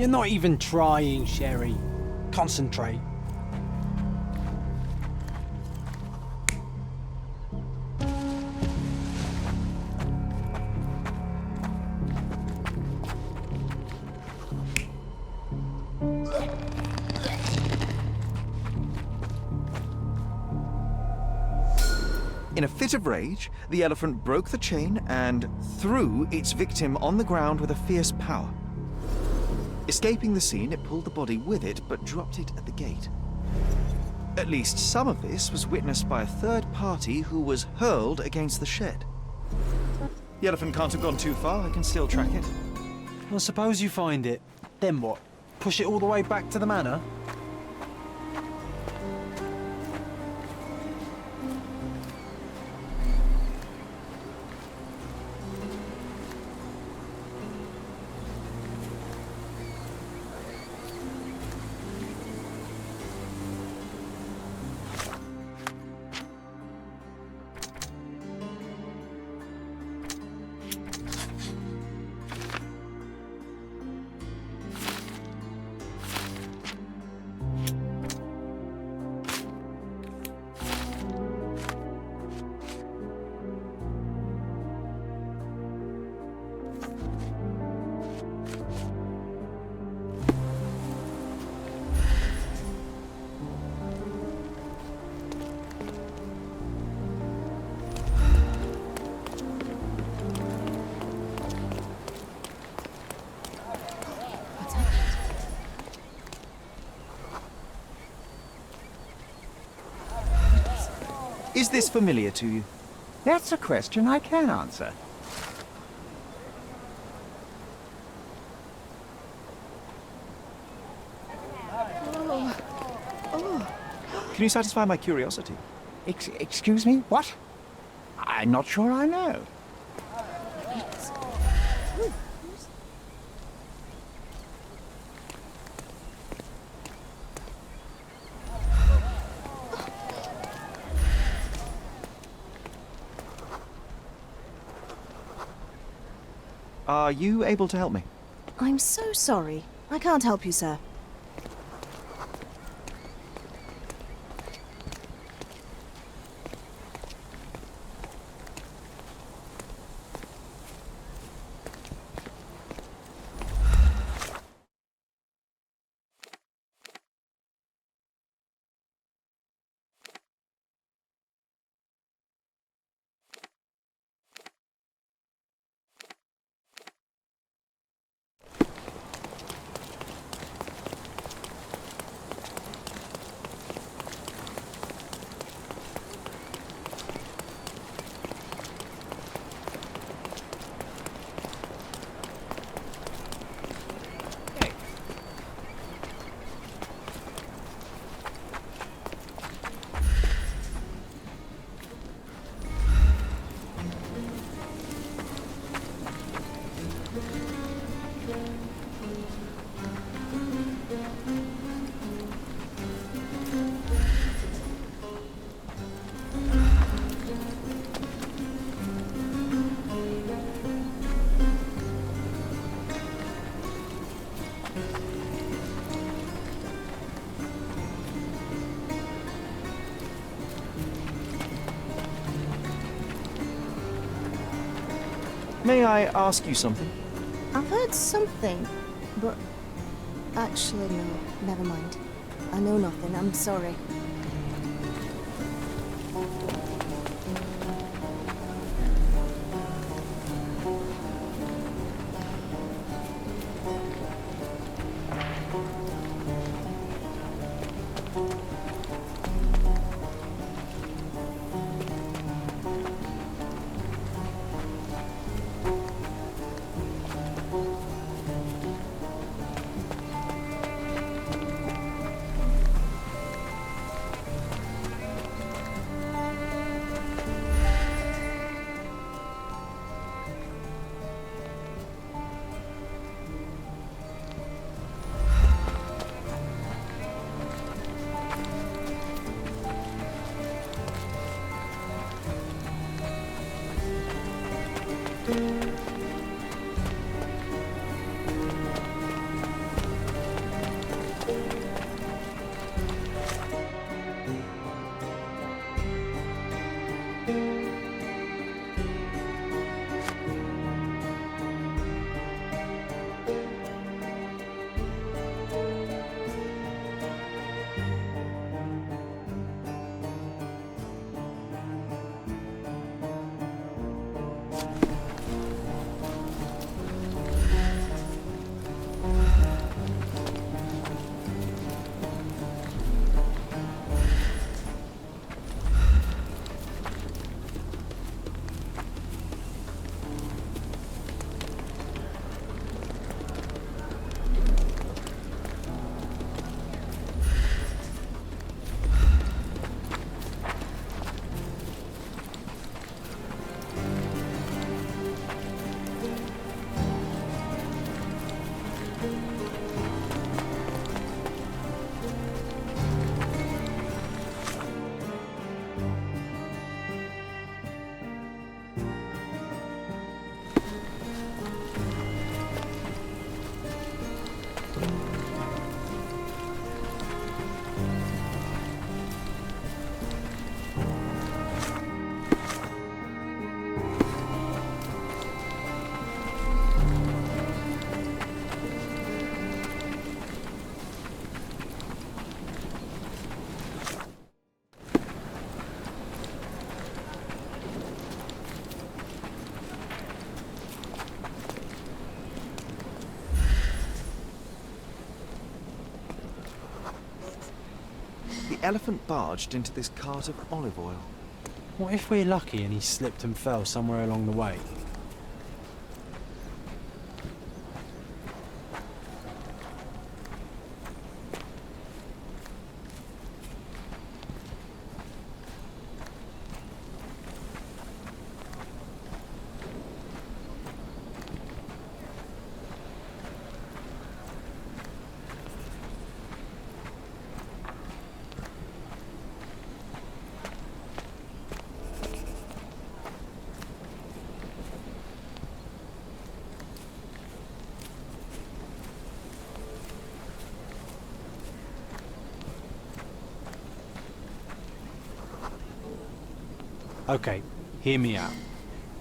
You're not even trying, Sherry. Concentrate. In a fit of rage, the elephant broke the chain and threw its victim on the ground with a fierce power. Escaping the scene, it pulled the body with it, but dropped it at the gate. At least some of this was witnessed by a third party who was hurled against the shed. The elephant can't have gone too far. I can still track it. Well, suppose you find it. Then what? Push it all the way back to the manor? Is this familiar to you? That's a question I can answer. Can you satisfy my curiosity? Excuse me, what? I'm not sure I know. Are you able to help me? I'm so sorry. I can't help you, sir. May I ask you something? I've heard something, but... Actually, no. Never mind. I know nothing. I'm sorry. elephant barged into this cart of olive oil. What if we're lucky and he slipped and fell somewhere along the way? Okay, hear me out.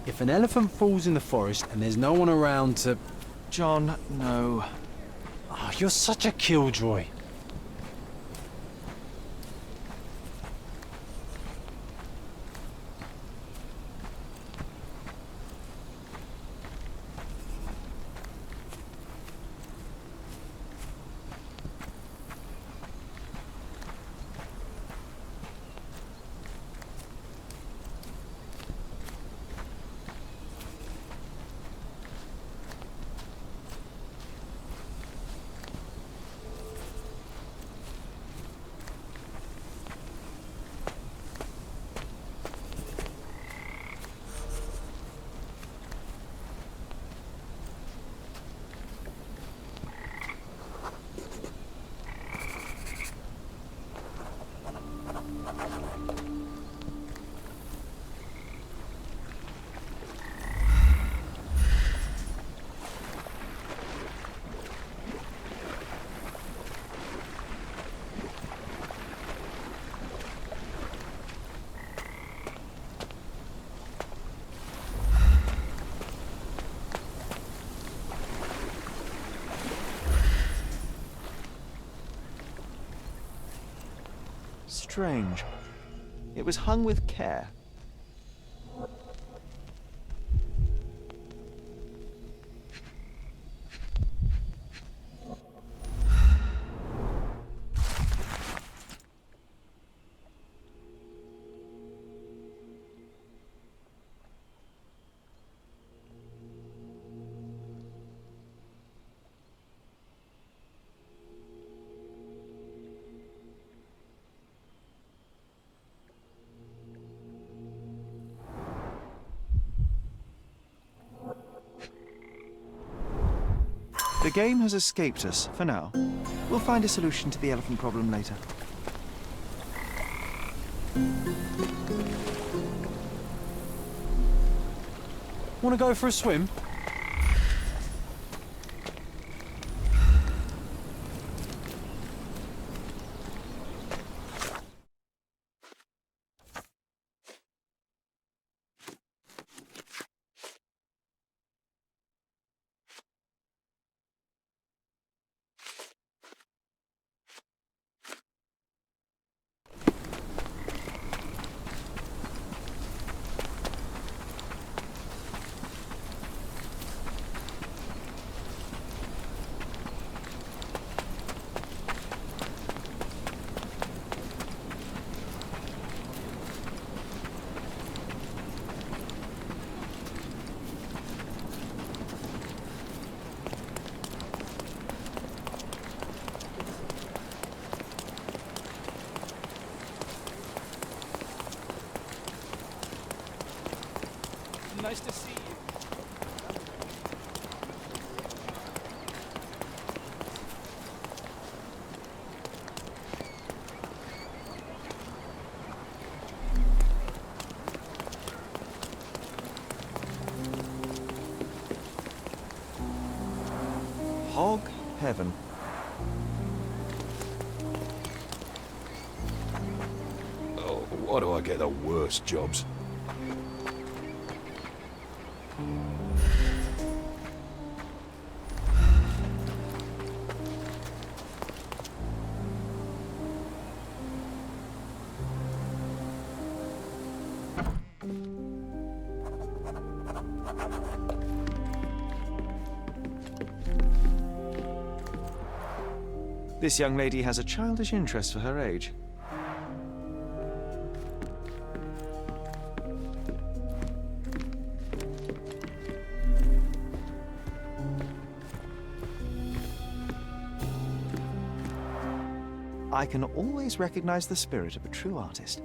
If an elephant falls in the forest and there's no one around to... John, no. Oh, you're such a killjoy. Strange. It was hung with care. The game has escaped us, for now. We'll find a solution to the elephant problem later. Want to go for a swim? Nice to see you. Hog heaven. Oh, why do I get the worst jobs? This young lady has a childish interest for her age. I can always recognize the spirit of a true artist.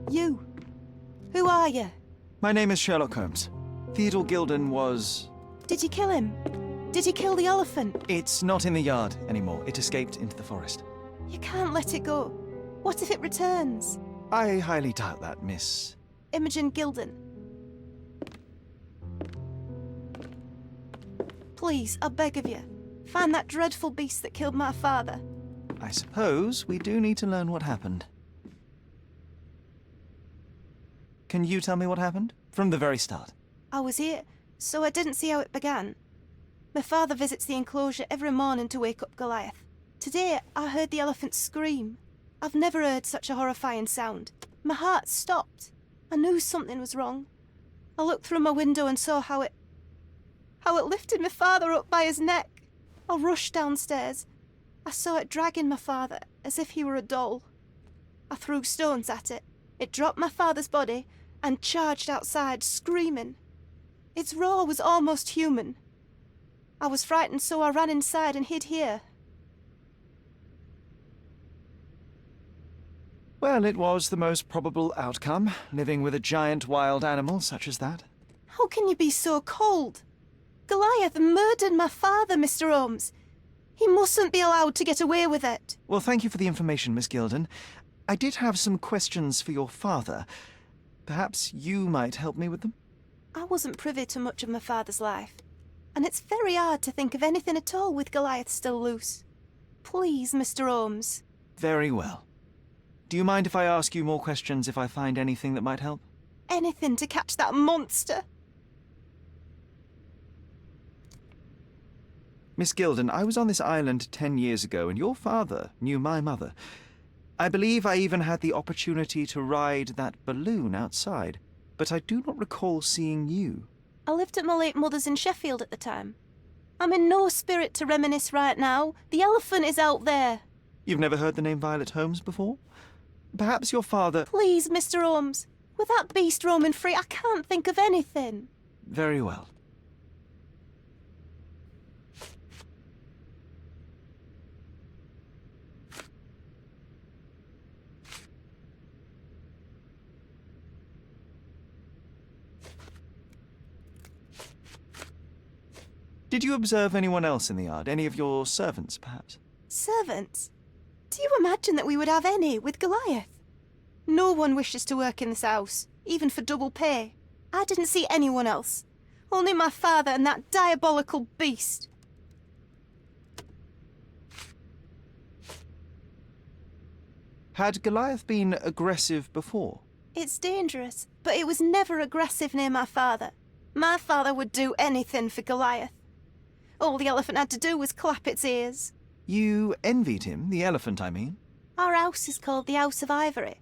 You. Who are you? My name is Sherlock Holmes. Theodore Gilden was... Did you kill him? Did you kill the elephant? It's not in the yard anymore. It escaped into the forest. You can't let it go. What if it returns? I highly doubt that, Miss... Imogen Gilden. Please, I beg of you, find that dreadful beast that killed my father. I suppose we do need to learn what happened. Can you tell me what happened? From the very start. I was here, so I didn't see how it began. My father visits the enclosure every morning to wake up Goliath. Today, I heard the elephant scream. I've never heard such a horrifying sound. My heart stopped. I knew something was wrong. I looked through my window and saw how it lifted my father up by his neck. I rushed downstairs. I saw it dragging my father as if he were a doll. I threw stones at it. It dropped my father's body and charged outside, screaming. Its roar was almost human. I was frightened, so I ran inside and hid here. Well, it was the most probable outcome, living with a giant wild animal such as that. How can you be so cold? Goliath murdered my father, Mr. Holmes. He mustn't be allowed to get away with it. Well, thank you for the information, Miss Gilden. I did have some questions for your father. Perhaps you might help me with them? I wasn't privy to much of my father's life, and it's very hard to think of anything at all with Goliath still loose. Please, Mr. Holmes. Very well. Do you mind if I ask you more questions if I find anything that might help? Anything to catch that monster. Miss Gilden, I was on this island 10 years ago, and your father knew my mother. I believe I even had the opportunity to ride that balloon outside, but I do not recall seeing you. I lived at my late mother's in Sheffield at the time. I'm in no spirit to reminisce right now. The elephant is out there. You've never heard the name Violet Holmes before? Perhaps your father... Please, Mr. Holmes. With that beast roaming free, I can't think of anything. Very well. Did you observe anyone else in the yard? Any of your servants, perhaps? Servants? Do you imagine that we would have any with Goliath? No one wishes to work in this house, even for double pay. I didn't see anyone else. Only my father and that diabolical beast. Had Goliath been aggressive before? It's dangerous, but it was never aggressive near my father. My father would do anything for Goliath. All the elephant had to do was clap its ears. You envied him, the elephant, I mean? Our house is called the House of Ivory.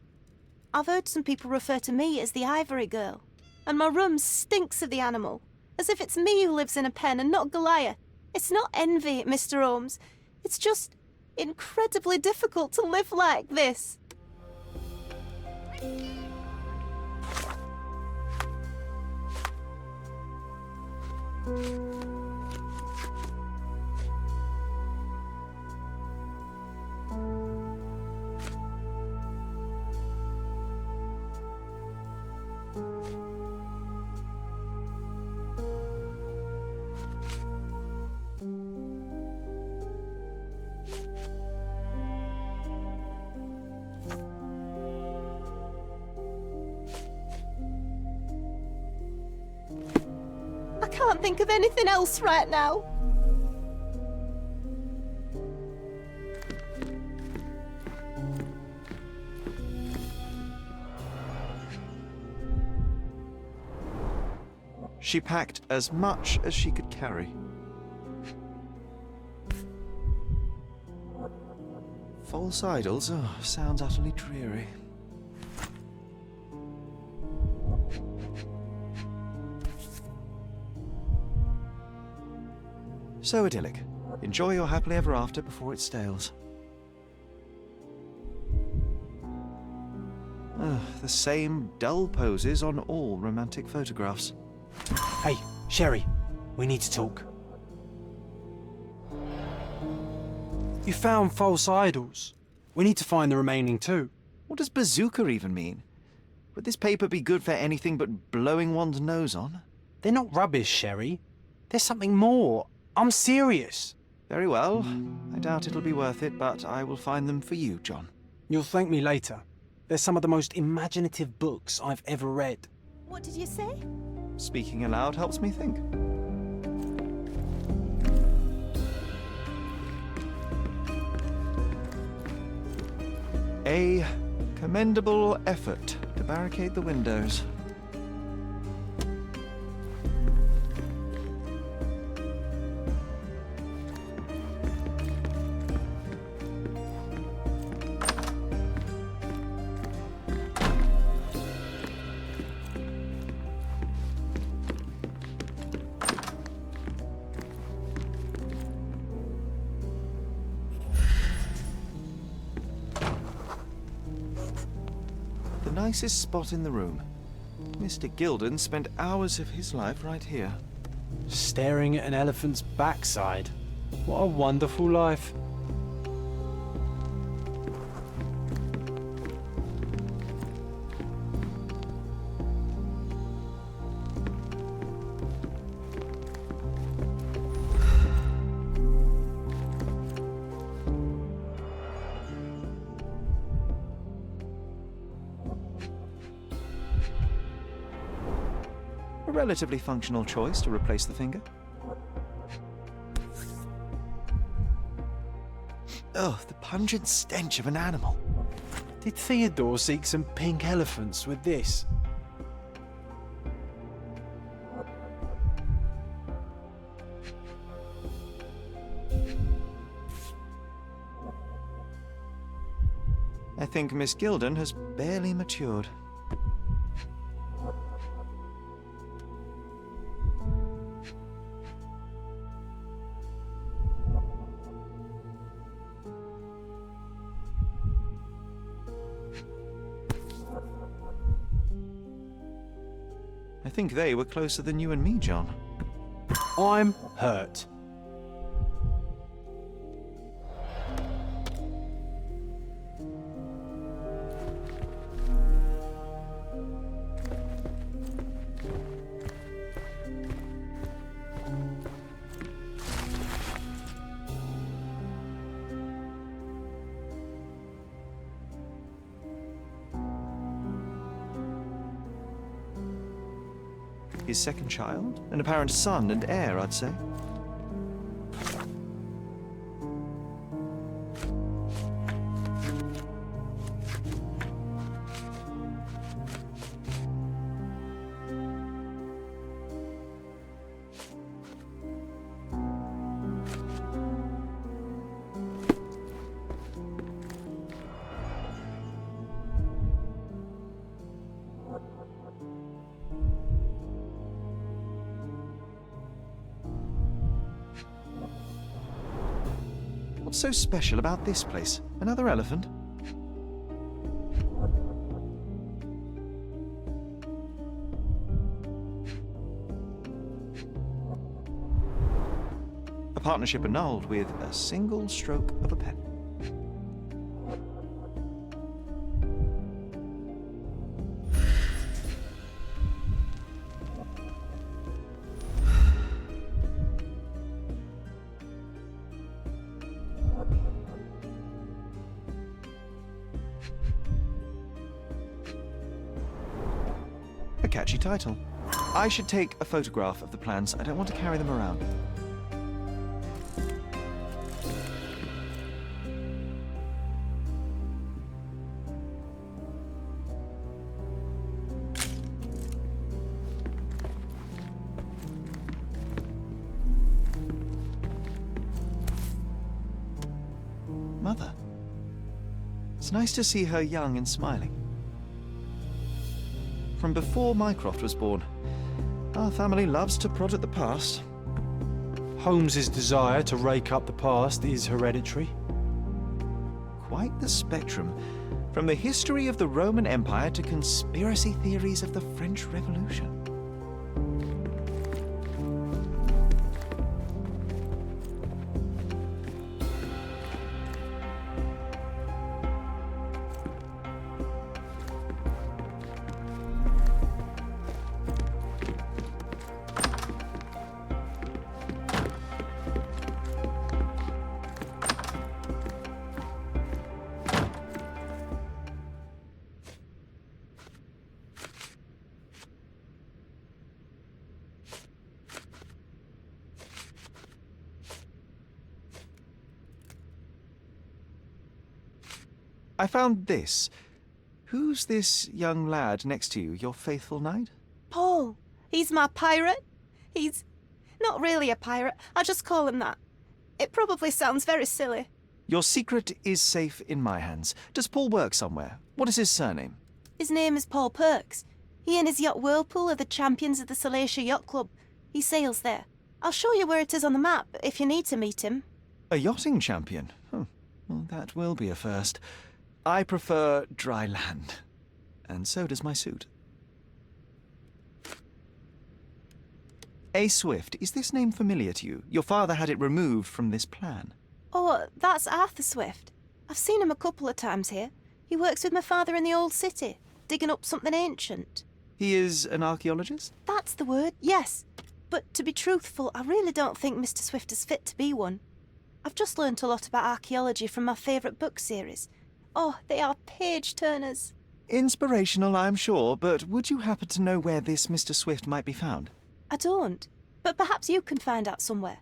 I've heard some people refer to me as the Ivory Girl. And my room stinks of the animal, as if it's me who lives in a pen and not Goliath. It's not envy, Mr. Holmes. It's just incredibly difficult to live like this. I can't think of anything else right now. She packed as much as she could carry. False idols? Oh, sounds utterly dreary. So idyllic. Enjoy your happily ever after before it stales. The same dull poses on all romantic photographs. Hey, Sherry, we need to talk. You found false idols. We need to find the remaining two. What does bazooka even mean? Would this paper be good for anything but blowing one's nose on? They're not rubbish, Sherry. There's something more. I'm serious. Very well. I doubt it'll be worth it, but I will find them for you, John. You'll thank me later. They're some of the most imaginative books I've ever read. What did you say? Speaking aloud helps me think. A commendable effort to barricade the windows. The nicest spot in the room. Mr. Gilden spent hours of his life right here. Staring at an elephant's backside. What a wonderful life. A relatively functional choice to replace the finger. Oh, the pungent stench of an animal. Did Theodore seek some pink elephants with this? I think Miss Gilden has barely matured. I think they were closer than you and me, John. I'm hurt. His second child? An apparent son and heir, I'd say. What's so special about this place? Another elephant? A partnership annulled with a single stroke of a pen. A catchy title. I should take a photograph of the plans. I don't want to carry them around. Mother. It's nice to see her young and smiling. From before Mycroft was born, our family loves to prod at the past. Holmes's desire to rake up the past is hereditary. Quite the spectrum. From the history of the Roman Empire to conspiracy theories of the French Revolution. I found this. Who's this young lad next to you, your faithful knight? Paul. He's my pirate. He's not really a pirate. I just call him that. It probably sounds very silly. Your secret is safe in my hands. Does Paul work somewhere? What is his surname? His name is Paul Perks. He and his yacht Whirlpool are the champions of the Salacia Yacht Club. He sails there. I'll show you where it is on the map if you need to meet him. A yachting champion? Oh, well, that will be a first. I prefer dry land. And so does my suit. A. Swift, is this name familiar to you? Your father had it removed from this plan. Oh, that's Arthur Swift. I've seen him a couple of times here. He works with my father in the old city, digging up something ancient. He is an archaeologist? That's the word, yes. But to be truthful, I really don't think Mr. Swift is fit to be one. I've just learnt a lot about archaeology from my favourite book series. Oh, they are page-turners. Inspirational, I'm sure, but would you happen to know where this Mr. Swift might be found? I don't, but perhaps you can find out somewhere.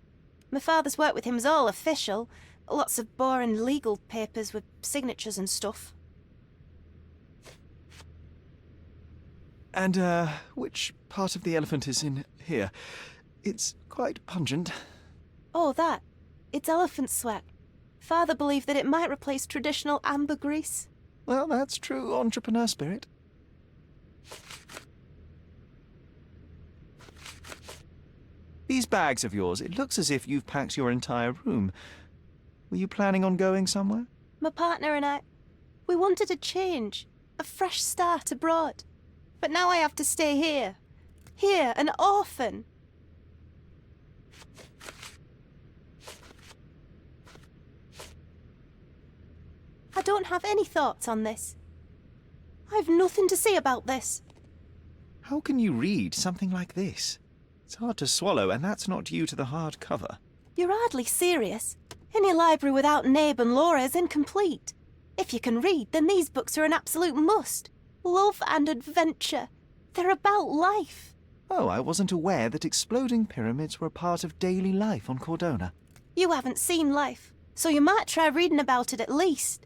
My father's work with him is all official. Lots of boring legal papers with signatures and stuff. And, which part of the elephant is in here? It's quite pungent. Oh, that. It's elephant sweat. Father believed that it might replace traditional ambergris. Well, that's true entrepreneur spirit. These bags of yours, it looks as if you've packed your entire room. Were you planning on going somewhere? My partner and I, we wanted a change, a fresh start abroad. But now I have to stay here. Here, an orphan. I don't have any thoughts on this. I've nothing to say about this. How can you read something like this? It's hard to swallow, and that's not due to the hard cover. You're hardly serious. Any library without Nabe and Laura is incomplete. If you can read, then these books are an absolute must. Love and adventure. They're about life. Oh, I wasn't aware that exploding pyramids were a part of daily life on Cordona. You haven't seen life, so you might try reading about it at least.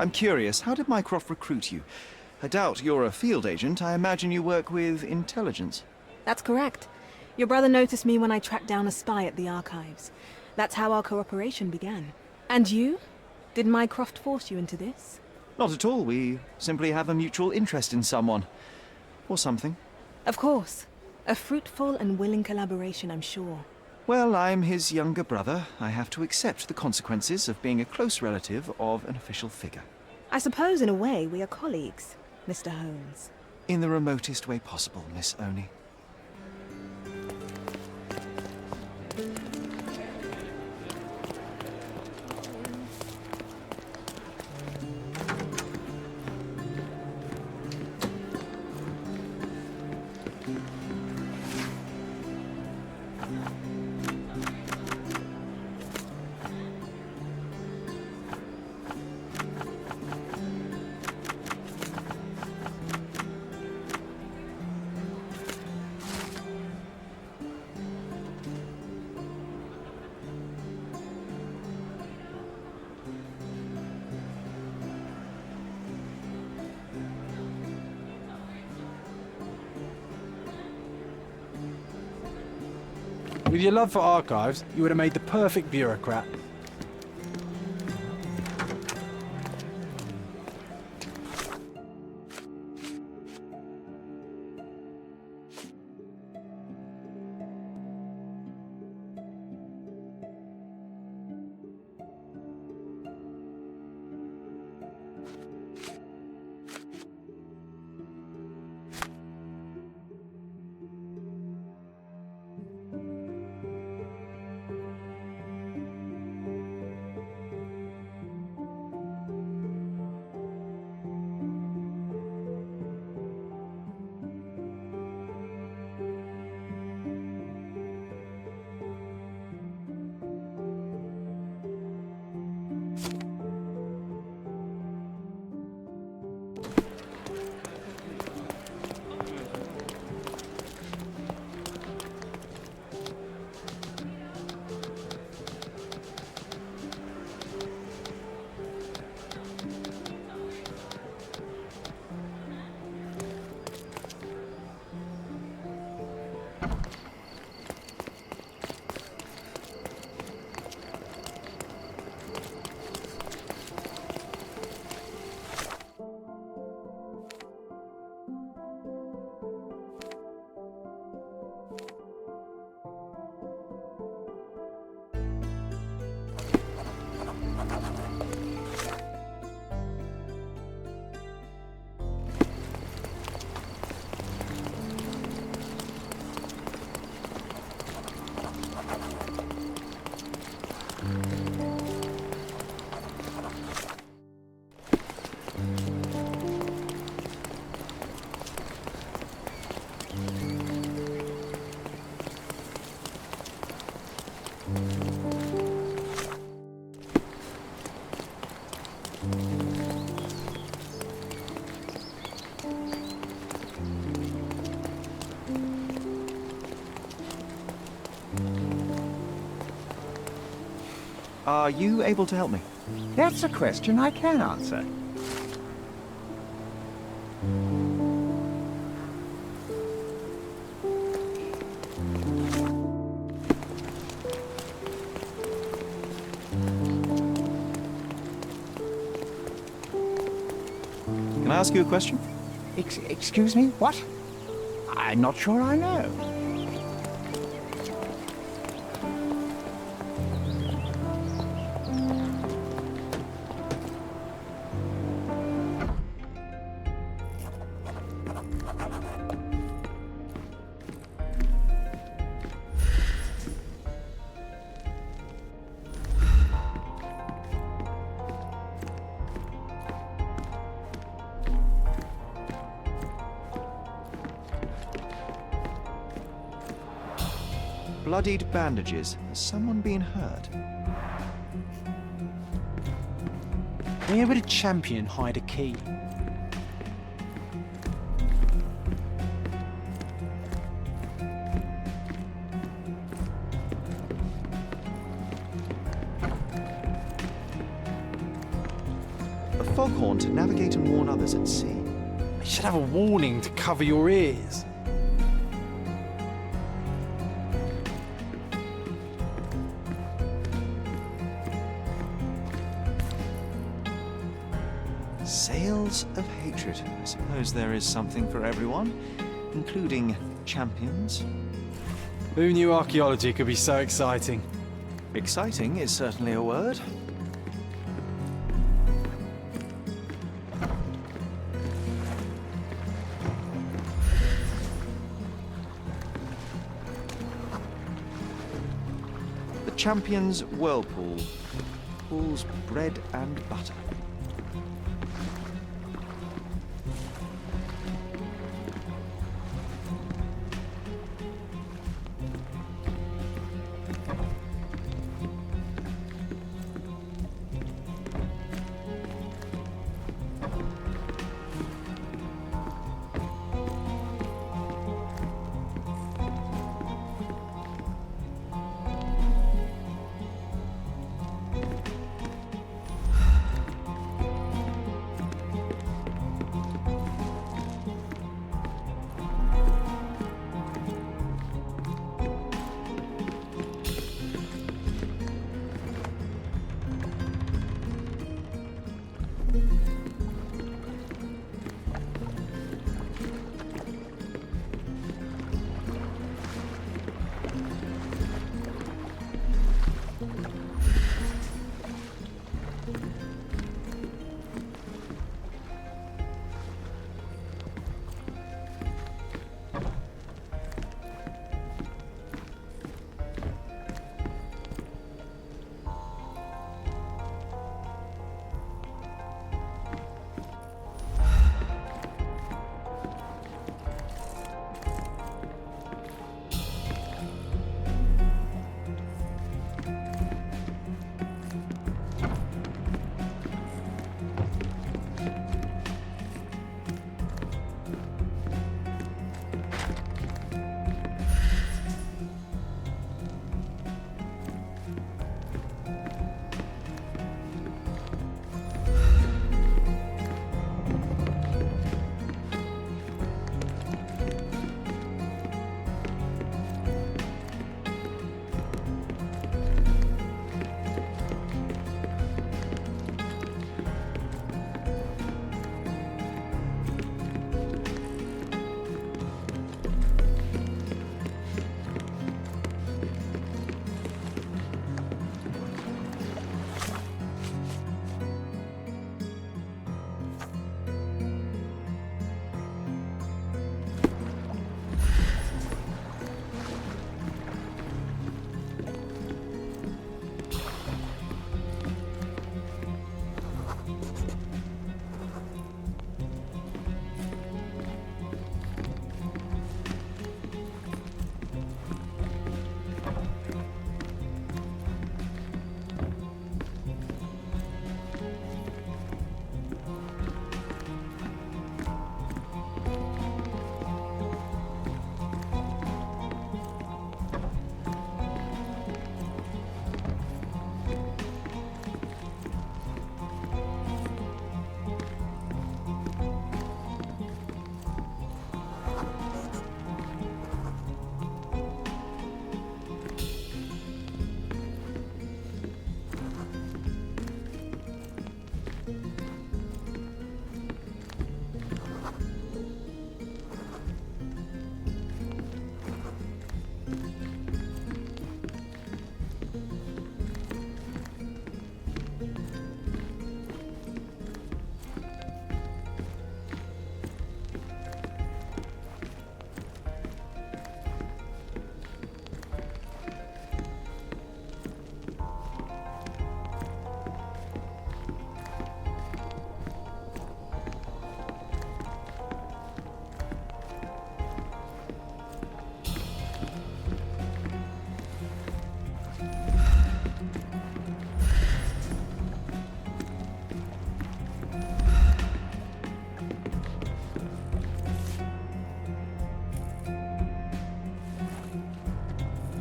I'm curious, how did Mycroft recruit you? I doubt you're a field agent. I imagine you work with intelligence. That's correct. Your brother noticed me when I tracked down a spy at the archives. That's how our cooperation began. And you? Did Mycroft force you into this? Not at all. We simply have a mutual interest in someone. Or something. Of course. A fruitful and willing collaboration, I'm sure. Well, I'm his younger brother. I have to accept the consequences of being a close relative of an official figure. I suppose, in a way, we are colleagues, Mr. Holmes. In the remotest way possible, Miss Oni. With your love for archives, you would have made the perfect bureaucrat. Are you able to help me? That's a question I can answer. Can I ask you a question? Excuse me, what? I'm not sure I know. Bloodied bandages. Has someone been hurt? Where would a champion hide a key? A foghorn to navigate and warn others at sea. You should have a warning to cover your ears. Sails of hatred. I suppose there is something for everyone, including champions. Who knew archaeology could be so exciting? Exciting is certainly a word. The champion's whirlpool. Pool's bread and butter.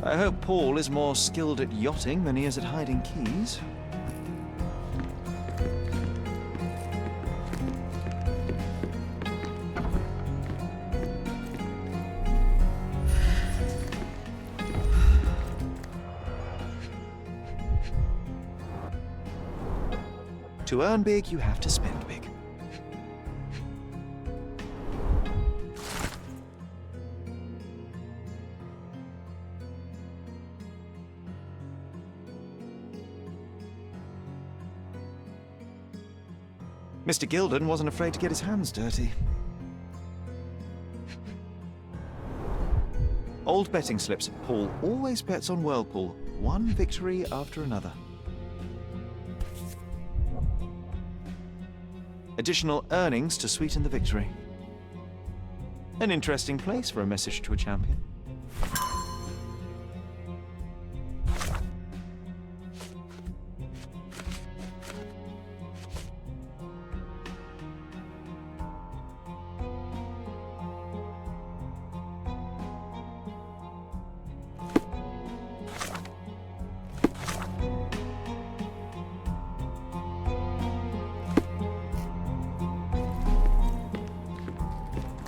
I hope Paul is more skilled at yachting than he is at hiding keys. To earn big, you have to spend big. Mr. Gilden wasn't afraid to get his hands dirty. Old betting slips. Paul always bets on Whirlpool. One victory after another. Additional earnings to sweeten the victory. An interesting place for a message to a champion.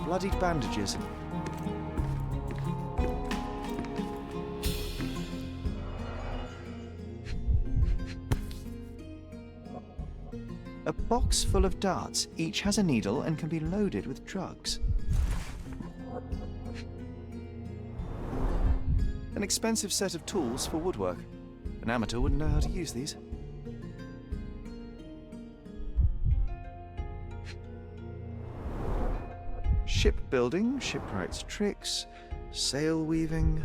Bloodied bandages. A box full of darts. Each has a needle and can be loaded with drugs. An expensive set of tools for woodwork. An amateur wouldn't know how to use these. Shipbuilding, shipwright's tricks, sail weaving.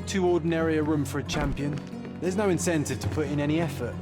Too ordinary a room for a champion. There's no incentive to put in any effort.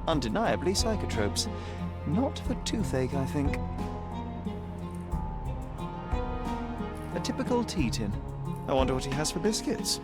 Undeniably psychotropes. Not for toothache, I think. A typical tea tin. I wonder what he has for biscuits.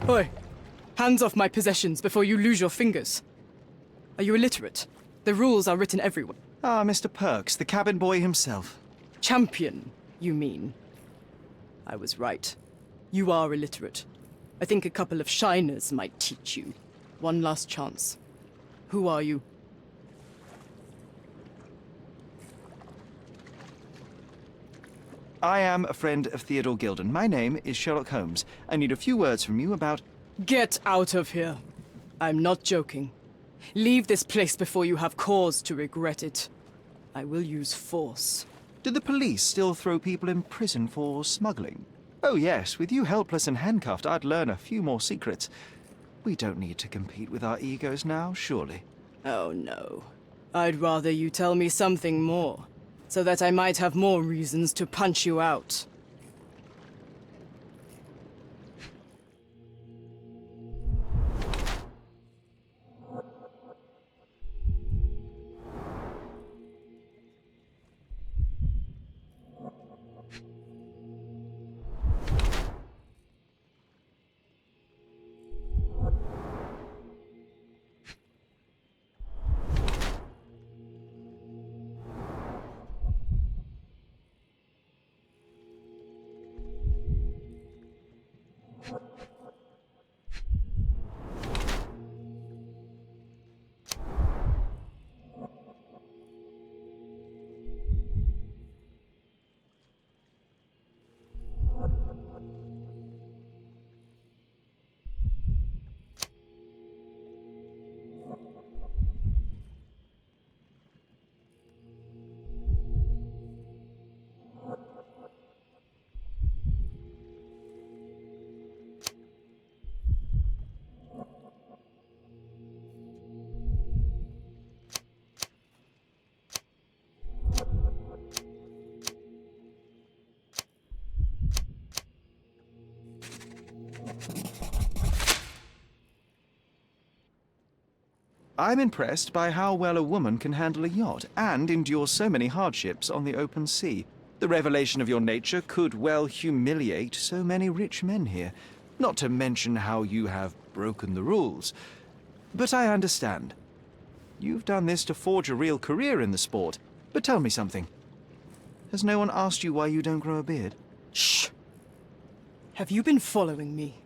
Oi! Hands off my possessions before you lose your fingers. Are you illiterate? The rules are written everywhere. Ah, Mr. Perks, the cabin boy himself. Champion, you mean? I was right. You are illiterate. I think a couple of shiners might teach you. One last chance. Who are you? I am a friend of Theodore Gilden. My name is Sherlock Holmes. I need a few words from you about... Get out of here. I'm not joking. Leave this place before you have cause to regret it. I will use force. Do the police still throw people in prison for smuggling? Oh yes, with you helpless and handcuffed, I'd learn a few more secrets. We don't need to compete with our egos now, surely. Oh no. I'd rather you tell me something more, so that I might have more reasons to punch you out. I'm impressed by how well a woman can handle a yacht and endure so many hardships on the open sea. The revelation of your nature could well humiliate so many rich men here, not to mention how you have broken the rules. But I understand. You've done this to forge a real career in the sport. But tell me something. Has no one asked you why you don't grow a beard? Shh! Have you been following me?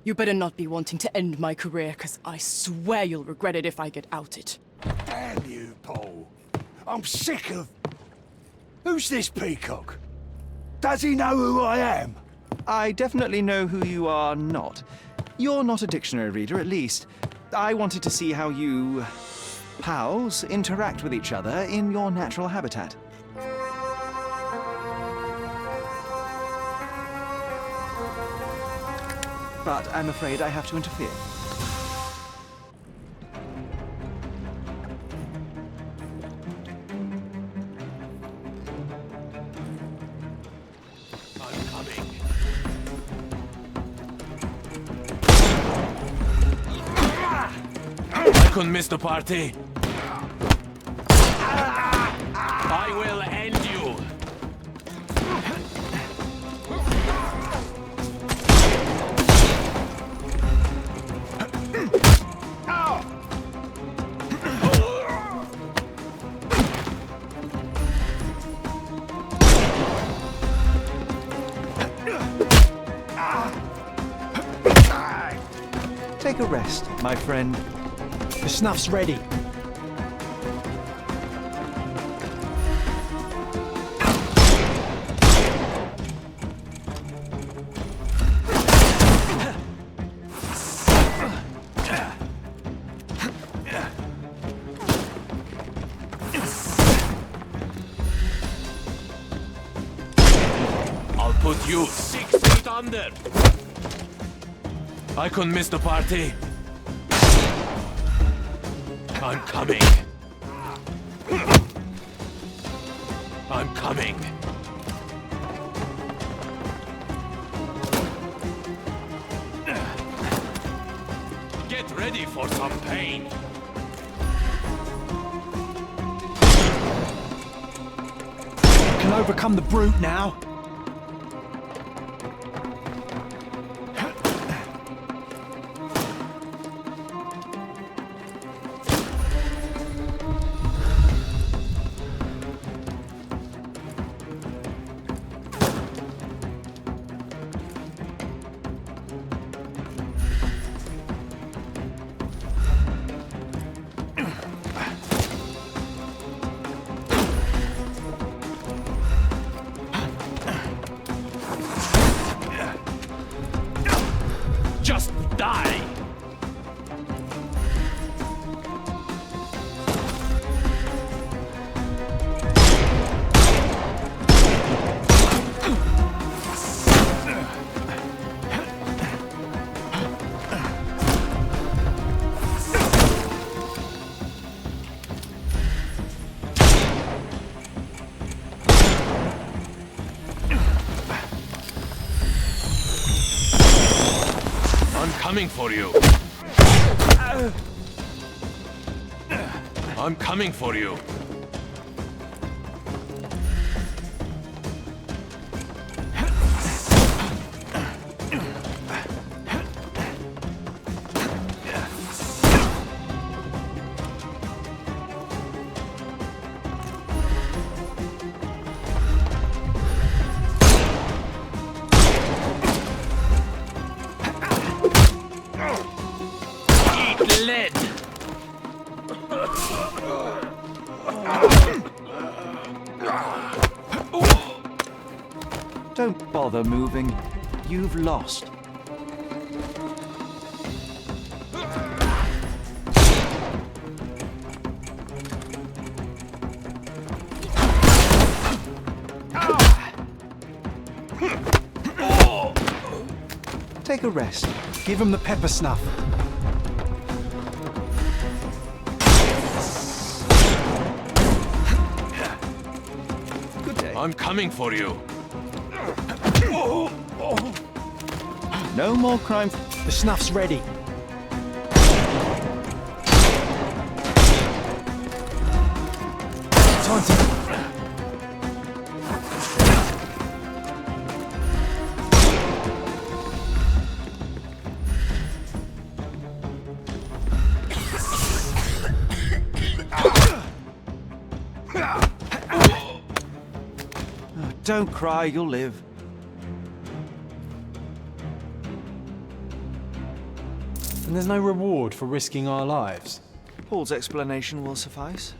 You better not be wanting to end my career, because I swear you'll regret it if I get outed. Damn you, Paul. I'm sick of... Who's this peacock? Does he know who I am? I definitely know who you are not. You're not a dictionary reader, at least. I wanted to see how you... pals interact with each other in your natural habitat. But I'm afraid I have to interfere. I'm coming. I couldn't miss the party. I will end you. Take a rest, my friend. The snuff's ready. You 6 feet under! I couldn't miss the party. I'm coming. I'm coming. Get ready for some pain. Can overcome the brute now. Just die! I'm coming for you. I'm coming for you. Eat lead. Don't bother moving. You've lost. Take a rest. Give him the pepper snuff. Good day. I'm coming for you. No more crime. The snuff's ready. Time to... Don't cry, you'll live. And there's no reward for risking our lives. Paul's explanation will suffice.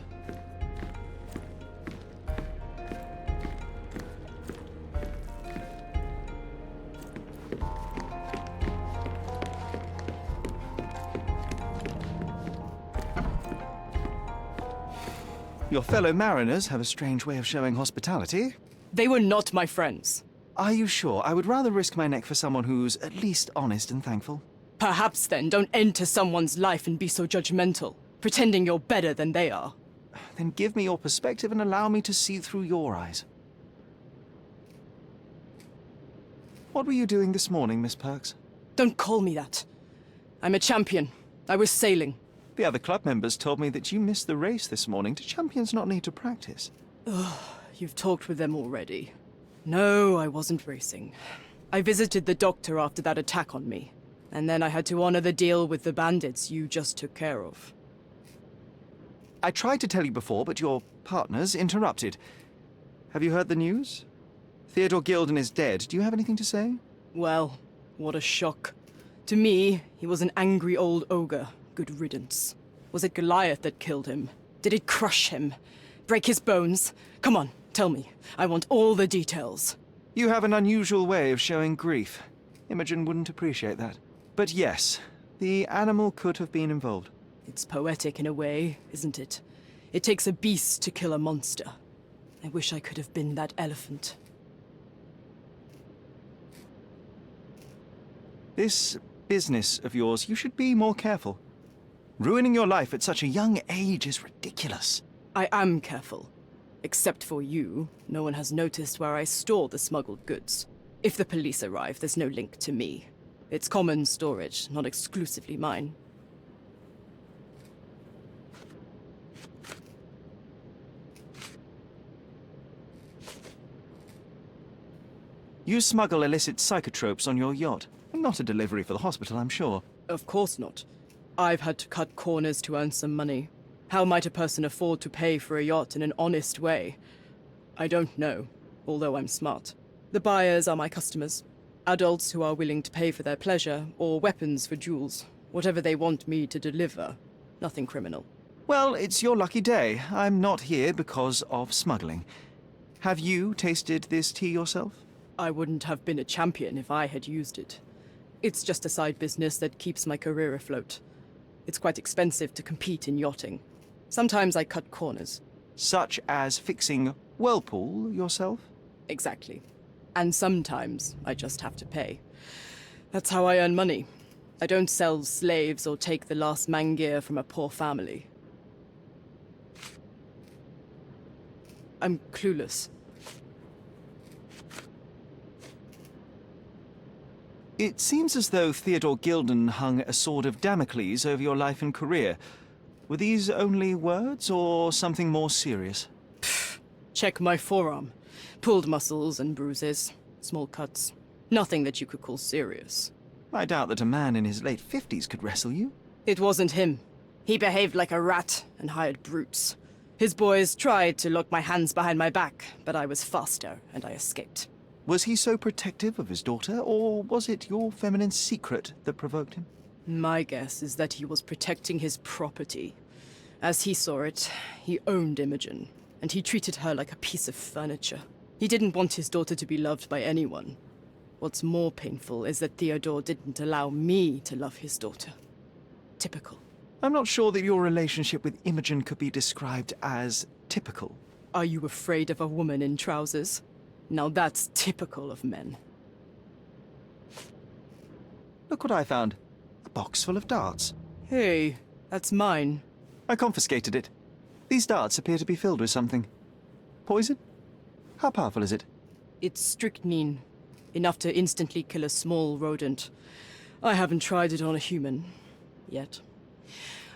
Your fellow mariners have a strange way of showing hospitality. They were not my friends. Are you sure? I would rather risk my neck for someone who's at least honest and thankful. Perhaps then don't enter someone's life and be so judgmental, pretending you're better than they are. Then give me your perspective and allow me to see through your eyes. What were you doing this morning, Miss Perks? Don't call me that. I'm a champion. I was sailing. The other club members told me that you missed the race this morning. Do champions not need to practice? Ugh, you've talked with them already. No, I wasn't racing. I visited the doctor after that attack on me. And then I had to honor the deal with the bandits you just took care of. I tried to tell you before, but your partners interrupted. Have you heard the news? Theodore Gilden is dead. Do you have anything to say? Well, what a shock. To me, he was an angry old ogre. Good riddance. Was it Goliath that killed him? Did it crush him? Break his bones? Come on, tell me. I want all the details. You have an unusual way of showing grief. Imogen wouldn't appreciate that. But yes, the animal could have been involved. It's poetic in a way, isn't it? It takes a beast to kill a monster. I wish I could have been that elephant. This business of yours, you should be more careful. Ruining your life at such a young age is ridiculous. I am careful. Except for you, no one has noticed where I store the smuggled goods. If the police arrive, there's no link to me. It's common storage, not exclusively mine. You smuggle illicit psychotropes on your yacht. Not a delivery for the hospital, I'm sure. Of course not. I've had to cut corners to earn some money. How might a person afford to pay for a yacht in an honest way? I don't know, although I'm smart. The buyers are my customers. Adults who are willing to pay for their pleasure, or weapons for jewels. Whatever they want me to deliver. Nothing criminal. Well, it's your lucky day. I'm not here because of smuggling. Have you tasted this tea yourself? I wouldn't have been a champion if I had used it. It's just a side business that keeps my career afloat. It's quite expensive to compete in yachting. Sometimes I cut corners. Such as fixing Whirlpool yourself? Exactly. And sometimes I just have to pay. That's how I earn money. I don't sell slaves or take the last mangear from a poor family. I'm clueless. It seems as though Theodore Gilden hung a sword of Damocles over your life and career. Were these only words, or something more serious? Check my forearm. Pulled muscles and bruises. Small cuts. Nothing that you could call serious. I doubt that a man in his late 50s could wrestle you. It wasn't him. He behaved like a rat and hired brutes. His boys tried to lock my hands behind my back, but I was faster and I escaped. Was he so protective of his daughter, or was it your feminine secret that provoked him? My guess is that he was protecting his property. As he saw it, he owned Imogen, and he treated her like a piece of furniture. He didn't want his daughter to be loved by anyone. What's more painful is that Theodore didn't allow me to love his daughter. Typical. I'm not sure that your relationship with Imogen could be described as typical. Are you afraid of a woman in trousers? Now that's typical of men. Look what I found. A box full of darts. Hey, that's mine. I confiscated it. These darts appear to be filled with something. Poison? How powerful is it? It's strychnine. Enough to instantly kill a small rodent. I haven't tried it on a human. Yet.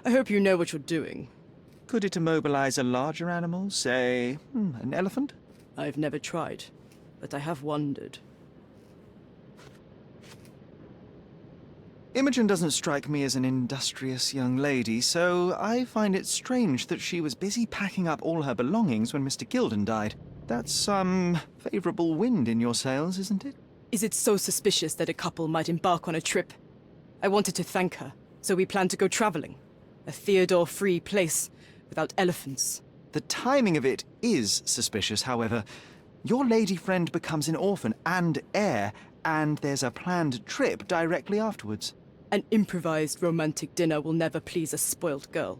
I hope you know what you're doing. Could it immobilize a larger animal, say, an elephant? I've never tried, but I have wondered. Imogen doesn't strike me as an industrious young lady, so I find it strange that she was busy packing up all her belongings when Mr. Gilden died. That's some favorable wind in your sails, isn't it? Is it so suspicious that a couple might embark on a trip? I wanted to thank her, so we planned to go traveling. A Theodore-free place, without elephants. The timing of it is suspicious, however. Your lady friend becomes an orphan and heir, and there's a planned trip directly afterwards. An improvised romantic dinner will never please a spoilt girl.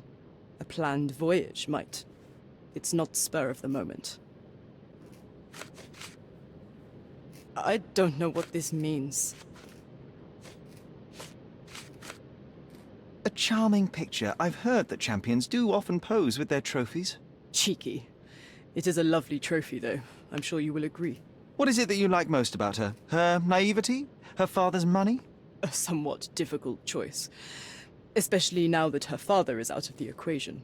A planned voyage might. It's not spur of the moment. I don't know what this means. A charming picture. I've heard that champions do often pose with their trophies. Cheeky. It is a lovely trophy, though. I'm sure you will agree. What is it that you like most about her? Her naivety? Her father's money? A somewhat difficult choice. Especially now that her father is out of the equation.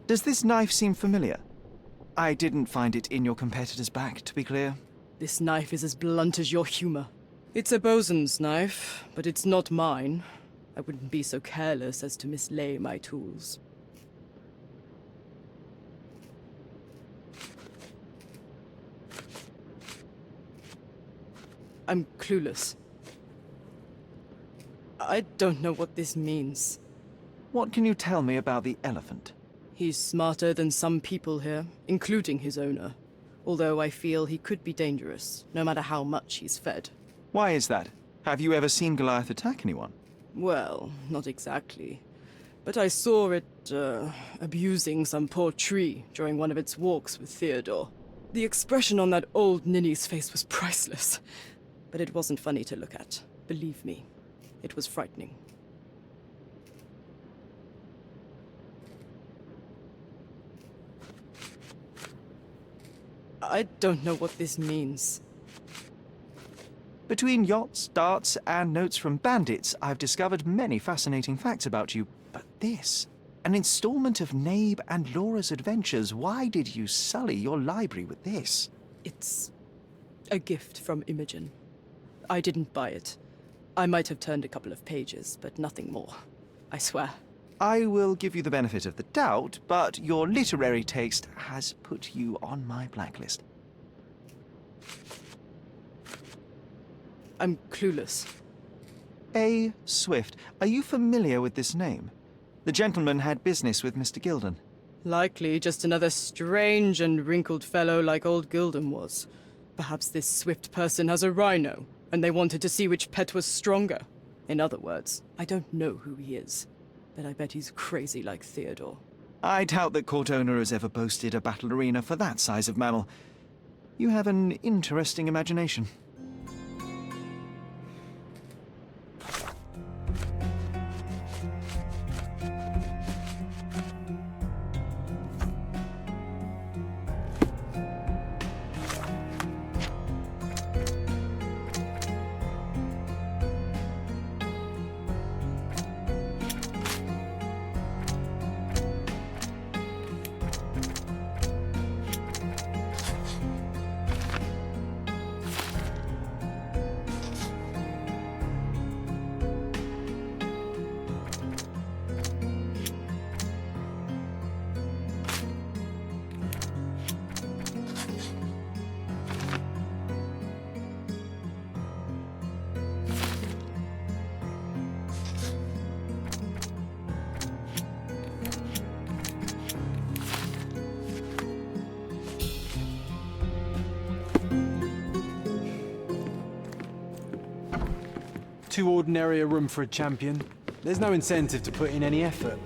Does this knife seem familiar? I didn't find it in your competitor's back, to be clear. This knife is as blunt as your humor. It's a bosun's knife, but it's not mine. I wouldn't be so careless as to mislay my tools. I'm clueless. I don't know what this means. What can you tell me about the elephant? He's smarter than some people here, including his owner. Although I feel he could be dangerous, no matter how much he's fed. Why is that? Have you ever seen Goliath attack anyone? Well, not exactly. But I saw it, abusing some poor tree during one of its walks with Theodore. The expression on that old ninny's face was priceless. But it wasn't funny to look at. Believe me, it was frightening. I don't know what this means. Between yachts, darts, and notes from bandits, I've discovered many fascinating facts about you. But this, an installment of Nabe and Laura's adventures. Why did you sully your library with this? It's a gift from Imogen. I didn't buy it. I might have turned a couple of pages, but nothing more. I swear. I will give you the benefit of the doubt, but your literary taste has put you on my blacklist. I'm clueless. A. Swift. Are you familiar with this name? The gentleman had business with Mr. Gilden. Likely just another strange and wrinkled fellow like old Gilden was. Perhaps this Swift person has a rhino, and they wanted to see which pet was stronger. In other words, I don't know who he is, but I bet he's crazy like Theodore. I doubt that Cortona has ever boasted a battle arena for that size of mammal. You have an interesting imagination. Too ordinary a room for a champion. There's no incentive to put in any effort.